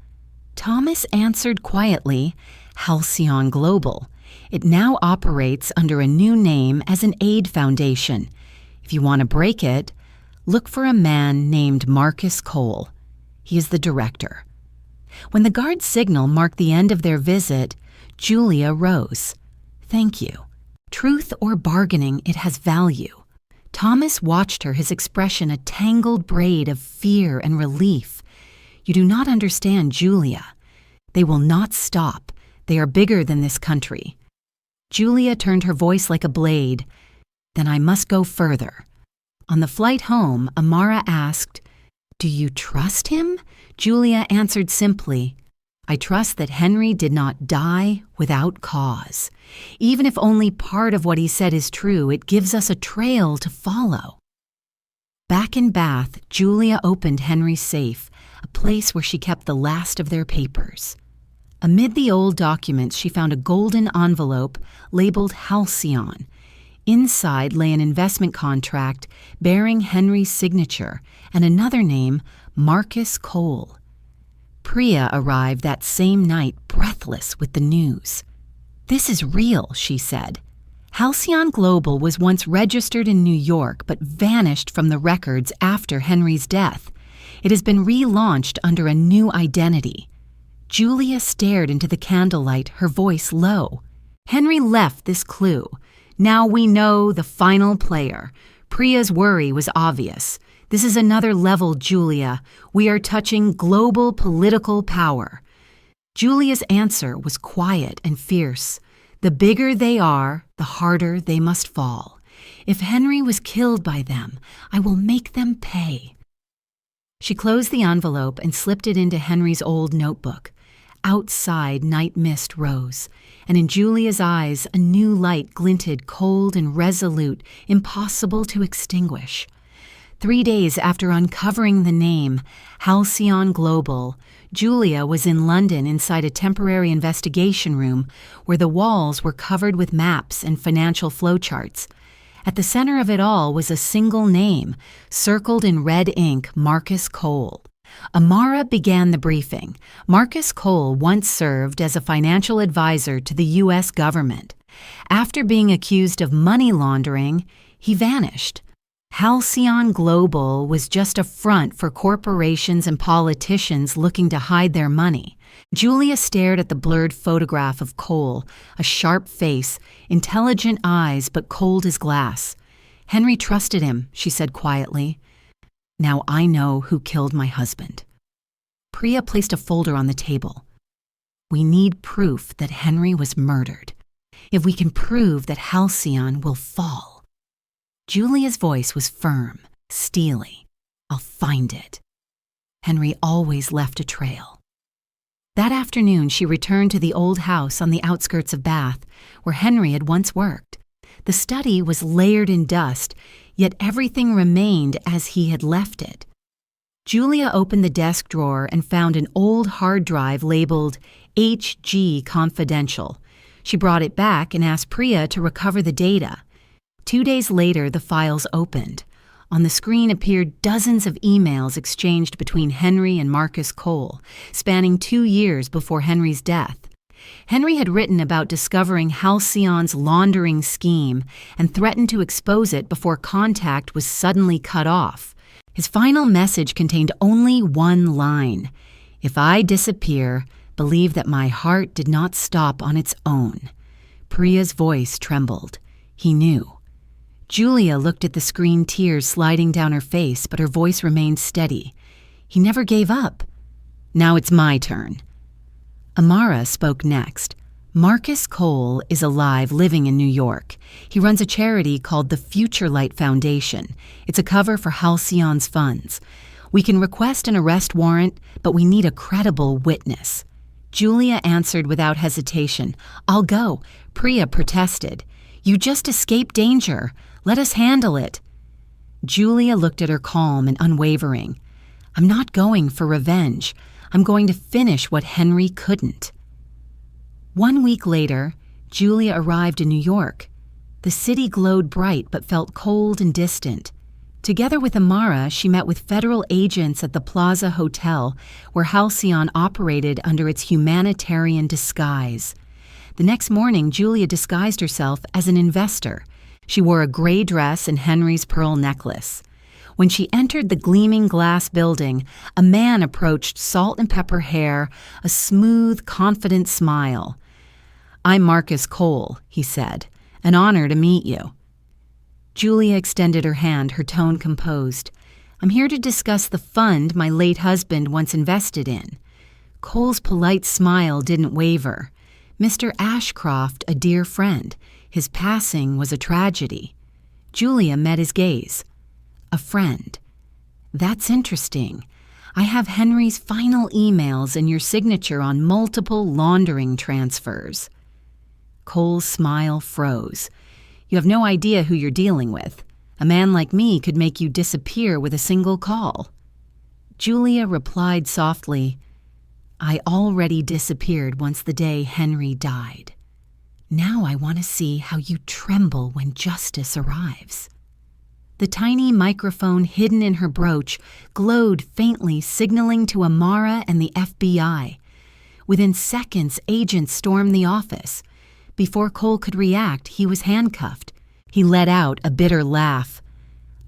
Thomas answered quietly, Halcyon Global. It now operates under a new name as an aid foundation. If you want to break it, look for a man named Marcus Cole. He is the director. When the guard's signal marked the end of their visit, Julia rose. Thank you. Truth or bargaining, it has value. Thomas watched her, his expression a tangled braid of fear and relief. You do not understand, Julia. They will not stop. They are bigger than this country. Julia turned her voice like a blade. Then I must go further. On the flight home, Amara asked, Do you trust him? Julia answered simply, I trust that Henry did not die without cause. Even if only part of what he said is true, it gives us a trail to follow. Back in Bath, Julia opened Henry's safe, a place where she kept the last of their papers. Amid the old documents, she found a golden envelope labeled Halcyon. Inside lay an investment contract bearing Henry's signature and another name, Marcus Cole. Priya arrived that same night, breathless with the news. This is real, she said. Halcyon Global was once registered in New York but vanished from the records after Henry's death. It has been relaunched under a new identity. Julia stared into the candlelight, her voice low. Henry left this clue. Now we know the final player. Priya's worry was obvious. This is another level, Julia. We are touching global political power. Julia's answer was quiet and fierce. The bigger they are, the harder they must fall. If Henry was killed by them, I will make them pay. She closed the envelope and slipped it into Henry's old notebook. Outside, night mist rose, and in Julia's eyes a new light glinted, cold and resolute, impossible to extinguish. 3 days after uncovering the name, Halcyon Global, Julia was in London inside a temporary investigation room where the walls were covered with maps and financial flowcharts. At the center of it all was a single name, circled in red ink, Marcus Cole. Amara began the briefing. Marcus Cole once served as a financial advisor to the U.S. government. After being accused of money laundering, he vanished. Halcyon Global was just a front for corporations and politicians looking to hide their money. Julia stared at the blurred photograph of Cole, a sharp face, intelligent eyes but cold as glass. Henry trusted him, she said quietly. Now I know who killed my husband. Priya placed a folder on the table. We need proof that Henry was murdered. If we can prove that Halcyon will fall. Julia's voice was firm, steely. I'll find it. Henry always left a trail. That afternoon, she returned to the old house on the outskirts of Bath, where Henry had once worked. The study was layered in dust, yet everything remained as he had left it. Julia opened the desk drawer and found an old hard drive labeled HG Confidential. She brought it back and asked Priya to recover the data. 2 days later, the files opened. On the screen appeared dozens of emails exchanged between Henry and Marcus Cole, spanning 2 years before Henry's death. Henry had written about discovering Halcyon's laundering scheme and threatened to expose it before contact was suddenly cut off. His final message contained only one line: "If I disappear, believe that my heart did not stop on its own." Priya's voice trembled. He knew. Julia looked at the screen, tears sliding down her face, but her voice remained steady. He never gave up. Now it's my turn. Amara spoke next. Marcus Cole is alive, living in New York. He runs a charity called the Future Light Foundation. It's a cover for Halcyon's funds. We can request an arrest warrant, but we need a credible witness. Julia answered without hesitation. I'll go. Priya protested. You just escaped danger. Let us handle it. Julia looked at her calm and unwavering. I'm not going for revenge. I'm going to finish what Henry couldn't. 1 week later, Julia arrived in New York. The city glowed bright but felt cold and distant. Together with Amara, she met with federal agents at the Plaza Hotel, where Halcyon operated under its humanitarian disguise. The next morning, Julia disguised herself as an investor. She wore a gray dress and Henry's pearl necklace. When she entered the gleaming glass building, a man approached, salt and pepper hair, a smooth, confident smile. I'm Marcus Cole, he said. An honor to meet you. Julia extended her hand, her tone composed. I'm here to discuss the fund my late husband once invested in. Cole's polite smile didn't waver. Mr. Ashcroft, a dear friend. His passing was a tragedy. Julia met his gaze. A friend. That's interesting. I have Henry's final emails and your signature on multiple laundering transfers. Cole's smile froze. You have no idea who you're dealing with. A man like me could make you disappear with a single call. Julia replied softly, I already disappeared once the day Henry died. Now I want to see how you tremble when justice arrives. The tiny microphone hidden in her brooch glowed faintly, signaling to Amara and the FBI. Within seconds, agents stormed the office. Before Cole could react, he was handcuffed. He let out a bitter laugh.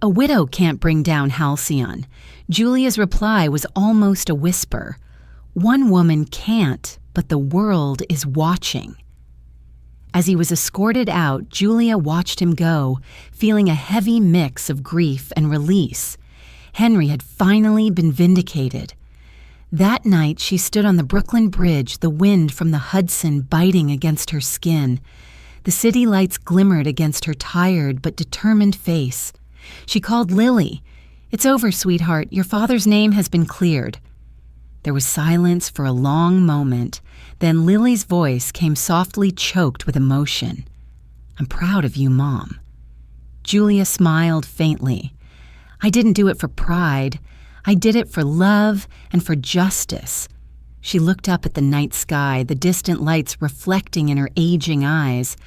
A widow can't bring down Halcyon. Julia's reply was almost a whisper. One woman can't, but the world is watching. As he was escorted out, Julia watched him go, feeling a heavy mix of grief and release. Henry had finally been vindicated. That night, she stood on the Brooklyn Bridge, the wind from the Hudson biting against her skin. The city lights glimmered against her tired but determined face. She called Lily. It's over, sweetheart. Your father's name has been cleared. There was silence for a long moment. Then Lily's voice came softly, choked with emotion. I'm proud of you, Mom. Julia smiled faintly. I didn't do it for pride. I did it for love and for justice. She looked up at the night sky, the distant lights reflecting in her aging eyes.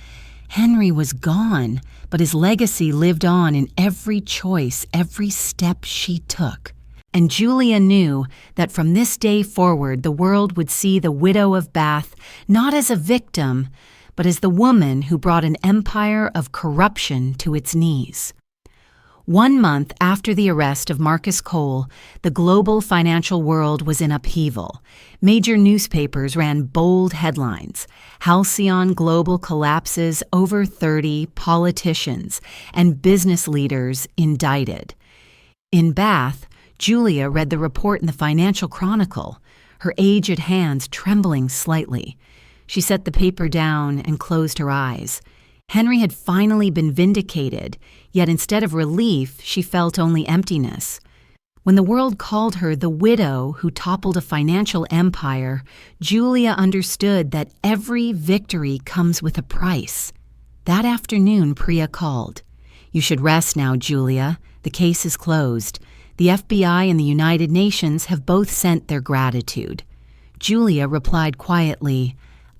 Henry was gone, but his legacy lived on in every choice, every step she took. And Julia knew that from this day forward, the world would see the widow of Bath not as a victim, but as the woman who brought an empire of corruption to its knees. 1 month after the arrest of Marcus Cole, the global financial world was in upheaval. Major newspapers ran bold headlines: Halcyon Global collapses, over 30 politicians and business leaders indicted. In Bath, Julia read the report in the Financial Chronicle, her aged hands trembling slightly. She set the paper down and closed her eyes. Henry had finally been vindicated, yet instead of relief, she felt only emptiness. When the world called her the widow who toppled a financial empire, Julia understood that every victory comes with a price. That afternoon, Priya called. "You should rest now, Julia. The case is closed. The FBI and the United Nations have both sent their gratitude." Julia replied quietly,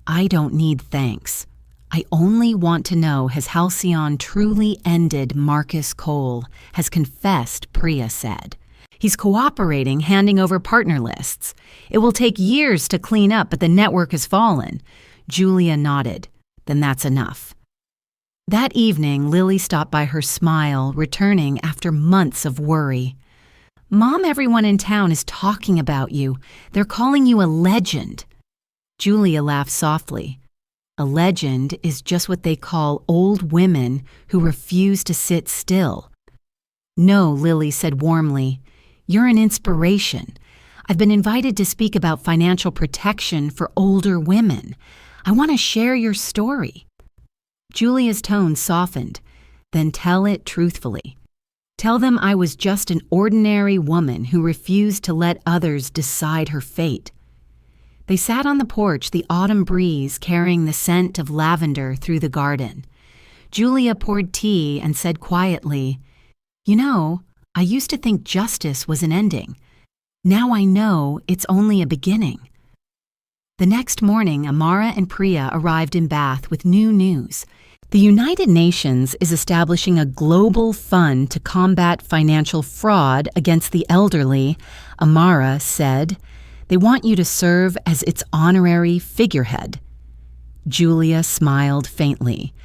"I don't need thanks. I only want to know, has Halcyon truly ended Marcus Cole? Has confessed," Priya said. "He's cooperating, handing over partner lists. It will take years to clean up, but the network has fallen." Julia nodded. "Then that's enough." That evening, Lily stopped by her, smile returning after months of worry. "Mom, everyone in town is talking about you. They're calling you a legend." Julia laughed softly. "A legend is just what they call old women who refuse to sit still." "No," Lily said warmly. "You're an inspiration. I've been invited to speak about financial protection for older women. I want to share your story." Julia's tone softened. "Then tell it truthfully. Tell them I was just an ordinary woman who refused to let others decide her fate." They sat on the porch, the autumn breeze carrying the scent of lavender through the garden. Julia poured tea and said quietly, "You know, I used to think justice was an ending. Now I know it's only a beginning." The next morning, Amara and Priya arrived in Bath with new news. The United Nations is establishing a global fund to combat financial fraud against the elderly, Amara said. "They want you to serve as its honorary figurehead." Julia smiled faintly.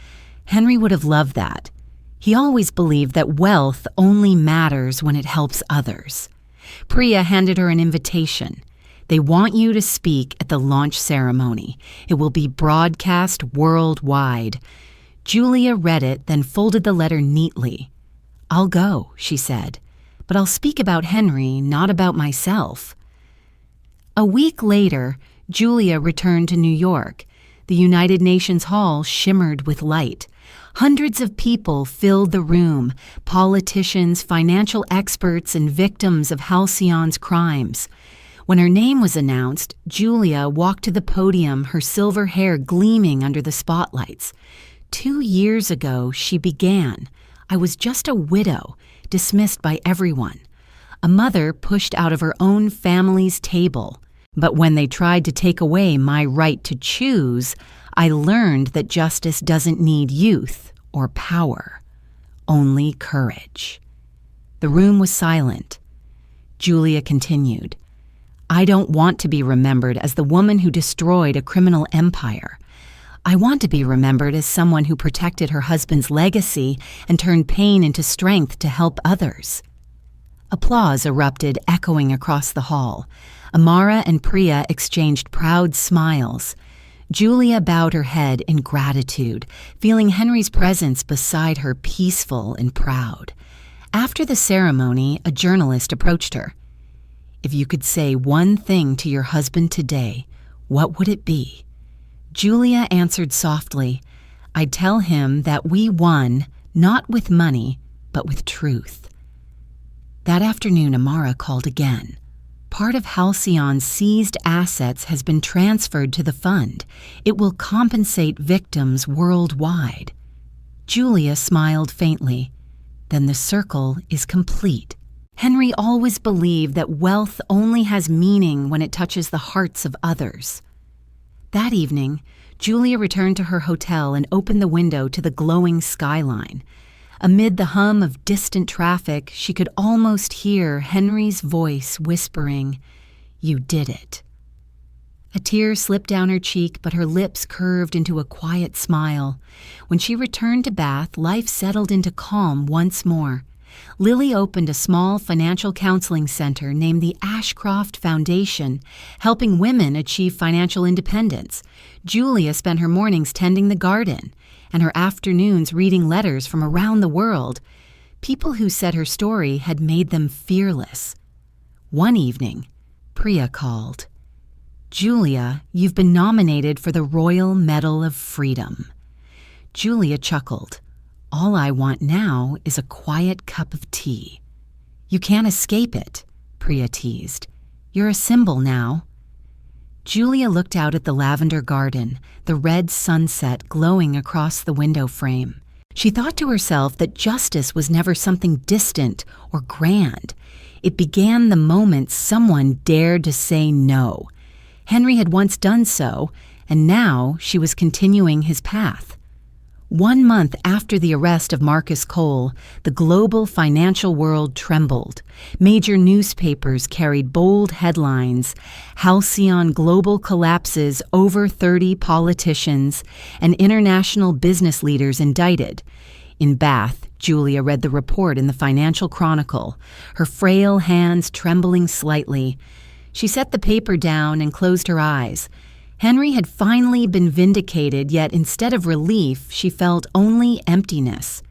Henry would have loved that. He always believed that wealth only matters when it helps others. Priya handed her an invitation. "They want you to speak at the launch ceremony. It will be broadcast worldwide." Julia read it, then folded the letter neatly. "I'll go," she said, "but I'll speak about Henry, not about myself." A week later, Julia returned to New York. The United Nations Hall shimmered with light. Hundreds of people filled the room, politicians, financial experts, and victims of Halcyon's crimes. When her name was announced, Julia walked to the podium, her silver hair gleaming under the spotlights. 2 years ago, she began. I was just a widow, dismissed by everyone. A mother pushed out of her own family's table. But when they tried to take away my right to choose, I learned that justice doesn't need youth or power, only courage. The room was silent. Julia continued, "I don't want to be remembered as the woman who destroyed a criminal empire. I want to be remembered as someone who protected her husband's legacy and turned pain into strength to help others." Applause erupted, echoing across the hall. Amara and Priya exchanged proud smiles. Julia bowed her head in gratitude, feeling Henry's presence beside her peaceful and proud. After the ceremony, a journalist approached her. "If you could say one thing to your husband today, what would it be?" Julia answered softly, "I'd tell him that we won, not with money, but with truth." That afternoon, Amara called again. Part of Halcyon's seized assets has been transferred to the fund. It will compensate victims worldwide. Julia smiled faintly. Then the circle is complete. Henry always believed that wealth only has meaning when it touches the hearts of others. That evening, Julia returned to her hotel and opened the window to the glowing skyline. Amid the hum of distant traffic, she could almost hear Henry's voice whispering, "You did it." A tear slipped down her cheek, but her lips curved into a quiet smile. When she returned to Bath, life settled into calm once more. Lily opened a small financial counseling center named the Ashcroft Foundation, helping women achieve financial independence. Julia spent her mornings tending the garden and her afternoons reading letters from around the world. People who said her story had made them fearless. One evening, Priya called. "Julia, you've been nominated for the Royal Medal of Freedom." Julia chuckled. "All I want now is a quiet cup of tea." "You can't escape it," Priya teased. "You're a symbol now." Julia looked out at the lavender garden, the red sunset glowing across the window frame. She thought to herself that justice was never something distant or grand. It began the moment someone dared to say no. Henry had once done so, and now she was continuing his path. 1 month after the arrest of Marcus Cole, the global financial world trembled. Major newspapers carried bold headlines: Halcyon Global collapses, over 30 politicians and international business leaders indicted. In Bath, Julia read the report in the Financial Chronicle, her frail hands trembling slightly. She set the paper down and closed her eyes. Henry had finally been vindicated, yet instead of relief, she felt only emptiness.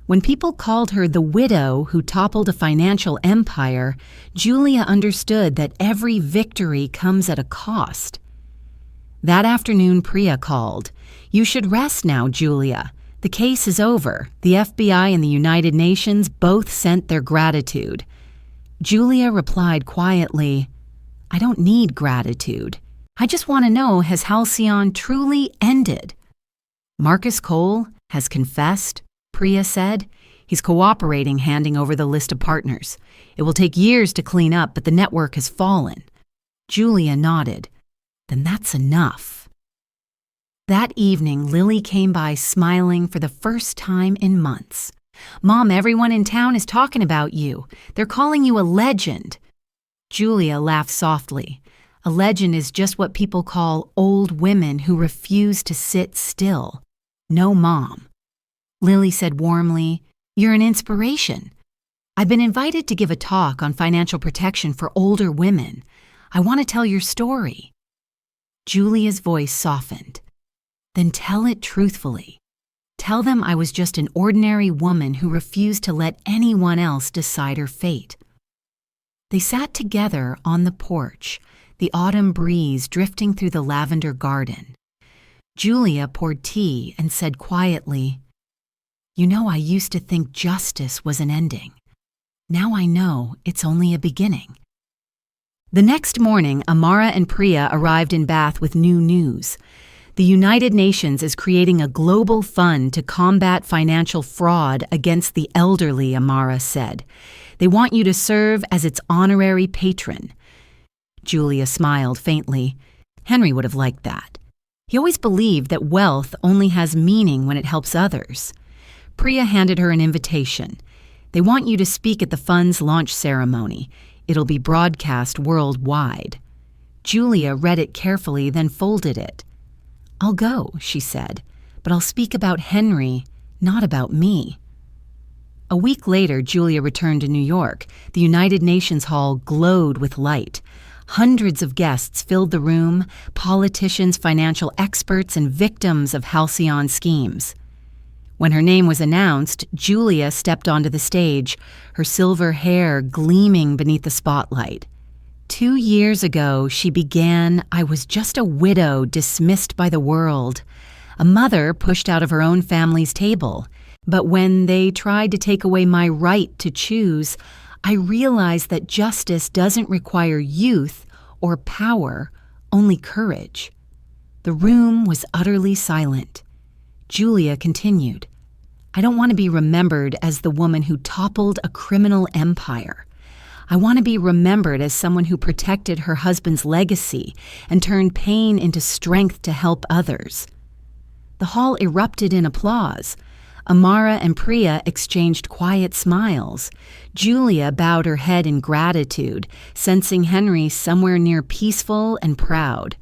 When people called her the widow who toppled a financial empire, Julia understood that every victory comes at a cost. That afternoon, Priya called. "You should rest now, Julia. The case is over. The FBI and the United Nations both sent their gratitude." Julia replied quietly, "I don't need gratitude. I just want to know, has Halcyon truly ended?" "Marcus Cole has confessed," Priya said. "He's cooperating, handing over the list of partners. It will take years to clean up, but the network has fallen." Julia nodded. "Then that's enough." That evening, Lily came by smiling for the first time in months. "Mom, everyone in town is talking about you. They're calling you a legend." Julia laughed softly. A legend is just what people call old women who refuse to sit still. No, Mom. Lily said warmly, "You're an inspiration. I've been invited to give a talk on financial protection for older women. I want to tell your story." Julia's voice softened. "Then tell it truthfully. Tell them I was just an ordinary woman who refused to let anyone else decide her fate." They sat together on the porch, the autumn breeze drifting through the lavender garden. Julia poured tea and said quietly, "You know, I used to think justice was an ending. Now I know it's only a beginning." The next morning, Amara and Priya arrived in Bath with new news. The United Nations is creating a global fund to combat financial fraud against the elderly, Amara said. "They want you to serve as its honorary patron." Julia smiled faintly. Henry would have liked that. He always believed that wealth only has meaning when it helps others. Priya handed her an invitation. "They want you to speak at the fund's launch ceremony. It'll be broadcast worldwide." Julia read it carefully, then folded it. "I'll go," she said, "but I'll speak about Henry, not about me." A week later, Julia returned to New York. The United Nations Hall glowed with light. Hundreds of guests filled the room, politicians, financial experts, and victims of Halcyon schemes. When her name was announced, Julia stepped onto the stage, her silver hair gleaming beneath the spotlight. 2 years ago, she began, "I was just a widow dismissed by the world, a mother pushed out of her own family's table. But when they tried to take away my right to choose, I realized that justice doesn't require youth or power, only courage." The room was utterly silent. Julia continued, "I don't want to be remembered as the woman who toppled a criminal empire. I want to be remembered as someone who protected her husband's legacy and turned pain into strength to help others." The hall erupted in applause. Amara and Priya exchanged quiet smiles. Julia bowed her head in gratitude, sensing Henry somewhere near peaceful and proud.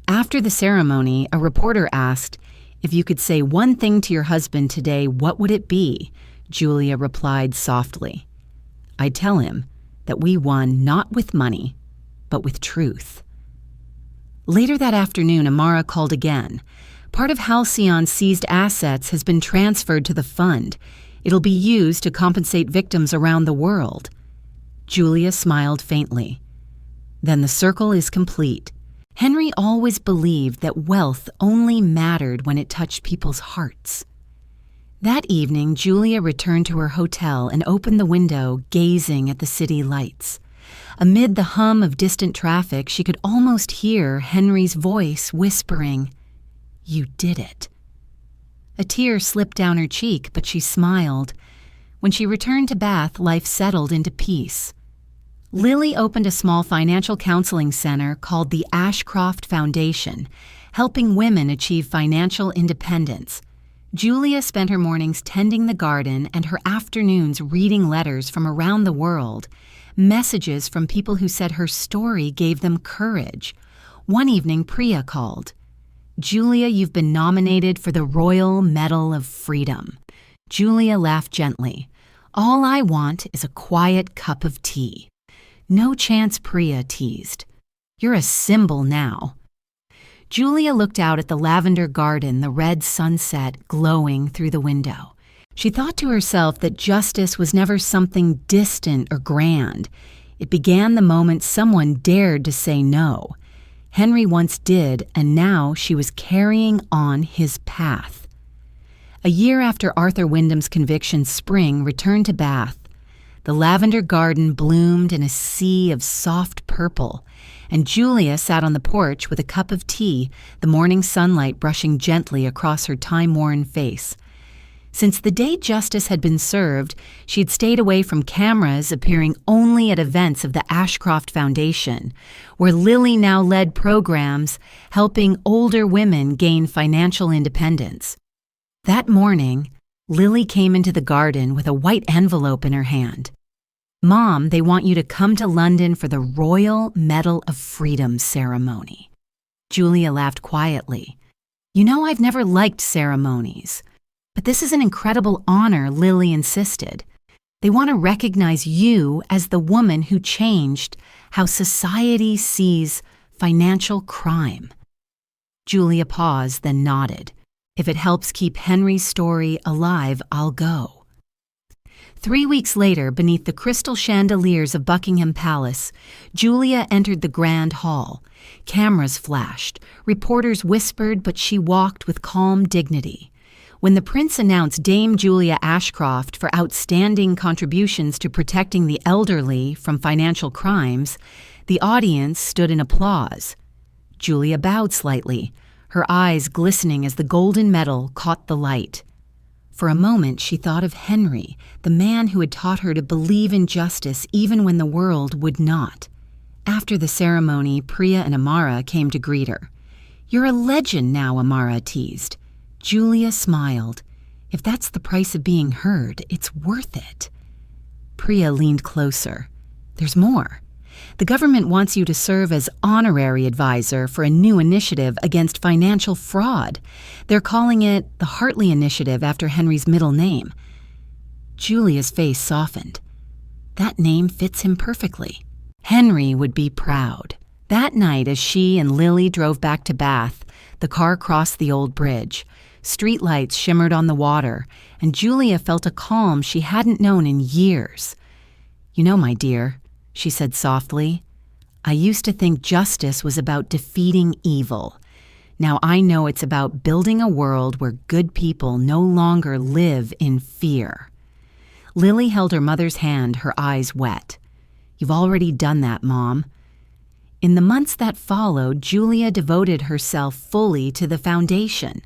After the ceremony, a reporter asked, "If you could say one thing to your husband today, what would it be?" Julia replied softly. "I tell him that we won not with money, but with truth." Later that afternoon, Amara called again. "Part of Halcyon's seized assets has been transferred to the fund. It'll be used to compensate victims around the world." Julia smiled faintly. "Then the circle is complete." Henry always believed that wealth only mattered when it touched people's hearts. That evening, Julia returned to her hotel and opened the window, gazing at the city lights. Amid the hum of distant traffic, she could almost hear Henry's voice whispering, "You did it." A tear slipped down her cheek, but she smiled. When she returned to Bath, life settled into peace. Lily opened a small financial counseling center called the Ashcroft Foundation, helping women achieve financial independence. Julia spent her mornings tending the garden and her afternoons reading letters from around the world, messages from people who said her story gave them courage. One evening, Priya called. "Julia, you've been nominated for the Royal Medal of Freedom." Julia laughed gently. "All I want is a quiet cup of tea." "No chance," Priya teased. "You're a symbol now." Julia looked out at the lavender garden, the red sunset glowing through the window. She thought to herself that justice was never something distant or grand. It began the moment someone dared to say no. Henry once did, and now she was carrying on his path. A year after Arthur Wyndham's conviction, spring returned to Bath. The lavender garden bloomed in a sea of soft purple, and Julia sat on the porch with a cup of tea, the morning sunlight brushing gently across her time-worn face. Since the day justice had been served, she had stayed away from cameras, appearing only at events of the Ashcroft Foundation, where Lily now led programs helping older women gain financial independence. That morning, Lily came into the garden with a white envelope in her hand. "Mom, they want you to come to London for the Royal Medal of Freedom ceremony." Julia laughed quietly. "You know I've never liked ceremonies. But this is an incredible honor," Lily insisted. "They want to recognize you as the woman who changed how society sees financial crime." Julia paused, then nodded. "If it helps keep Henry's story alive, I'll go." 3 weeks later, beneath the crystal chandeliers of Buckingham Palace, Julia entered the grand hall. Cameras flashed, reporters whispered, but she walked with calm dignity. When the prince announced Dame Julia Ashcroft for outstanding contributions to protecting the elderly from financial crimes, the audience stood in applause. Julia bowed slightly, her eyes glistening as the golden medal caught the light. For a moment, she thought of Henry, the man who had taught her to believe in justice even when the world would not. After the ceremony, Priya and Amara came to greet her. "You're a legend now," Amara teased. Julia smiled. "If that's the price of being heard, it's worth it." Priya leaned closer. "There's more. The government wants you to serve as honorary advisor for a new initiative against financial fraud. They're calling it the Hartley Initiative after Henry's middle name." Julia's face softened. That name fits him perfectly. Henry would be proud. That night, as she and Lily drove back to Bath, the car crossed the old bridge. Streetlights shimmered on the water, and Julia felt a calm she hadn't known in years. "You know, my dear," she said softly, "I used to think justice was about defeating evil. Now I know it's about building a world where good people no longer live in fear." Lily held her mother's hand, her eyes wet. "You've already done that, Mom." In the months that followed, Julia devoted herself fully to the foundation.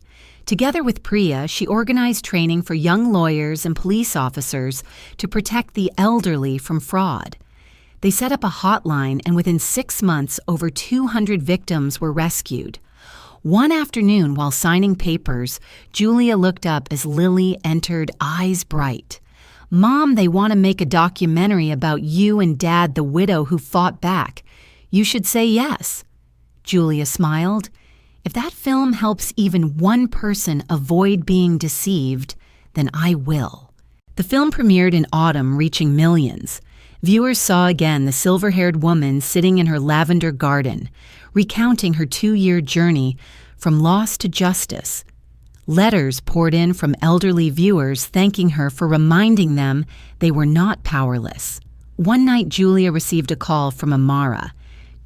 Together with Priya, she organized training for young lawyers and police officers to protect the elderly from fraud. They set up a hotline, and within 6 months, over 200 victims were rescued. One afternoon, while signing papers, Julia looked up as Lily entered, eyes bright. "Mom, they want to make a documentary about you and Dad, the widow who fought back. You should say yes." Julia smiled. "If that film helps even one person avoid being deceived, then I will." The film premiered in autumn, reaching millions. Viewers saw again the silver-haired woman sitting in her lavender garden, recounting her 2-year journey from loss to justice. Letters poured in from elderly viewers thanking her for reminding them they were not powerless. One night, Julia received a call from Amara.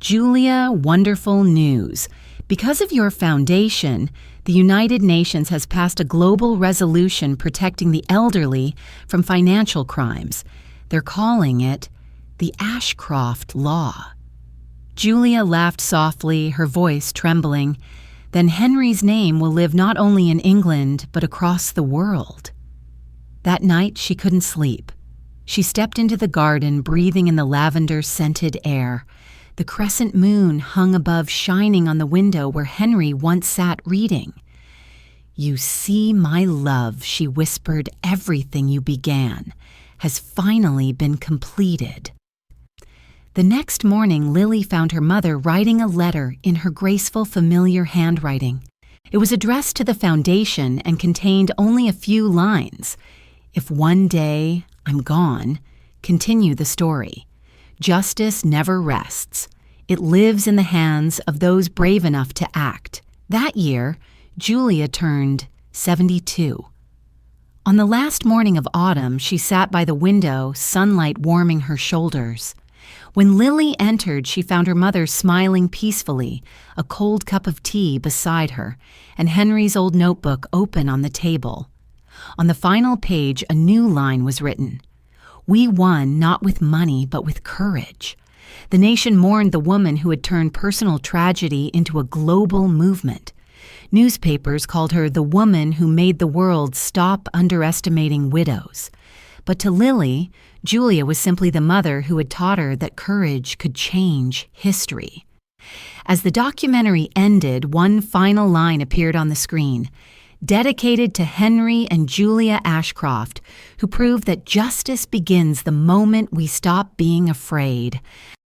"Julia, wonderful news. Because of your foundation, the United Nations has passed a global resolution protecting the elderly from financial crimes. They're calling it the Ashcroft Law." Julia laughed softly, her voice trembling. "Then Henry's name will live not only in England, but across the world." That night, she couldn't sleep. She stepped into the garden, breathing in the lavender-scented air. The crescent moon hung above, shining on the window where Henry once sat reading. "You see, my love," she whispered, "everything you began has finally been completed." The next morning, Lily found her mother writing a letter in her graceful, familiar handwriting. It was addressed to the foundation and contained only a few lines. "If one day I'm gone, continue the story. Justice never rests. It lives in the hands of those brave enough to act." That year, Julia turned 72. On the last morning of autumn, she sat by the window, sunlight warming her shoulders. When Lily entered, she found her mother smiling peacefully, a cold cup of tea beside her, and Henry's old notebook open on the table. On the final page, a new line was written. "We won not with money, but with courage." The nation mourned the woman who had turned personal tragedy into a global movement. Newspapers called her the woman who made the world stop underestimating widows. But to Lily, Julia was simply the mother who had taught her that courage could change history. As the documentary ended, one final line appeared on the screen. "Dedicated to Henry and Julia Ashcroft, who proved that justice begins the moment we stop being afraid."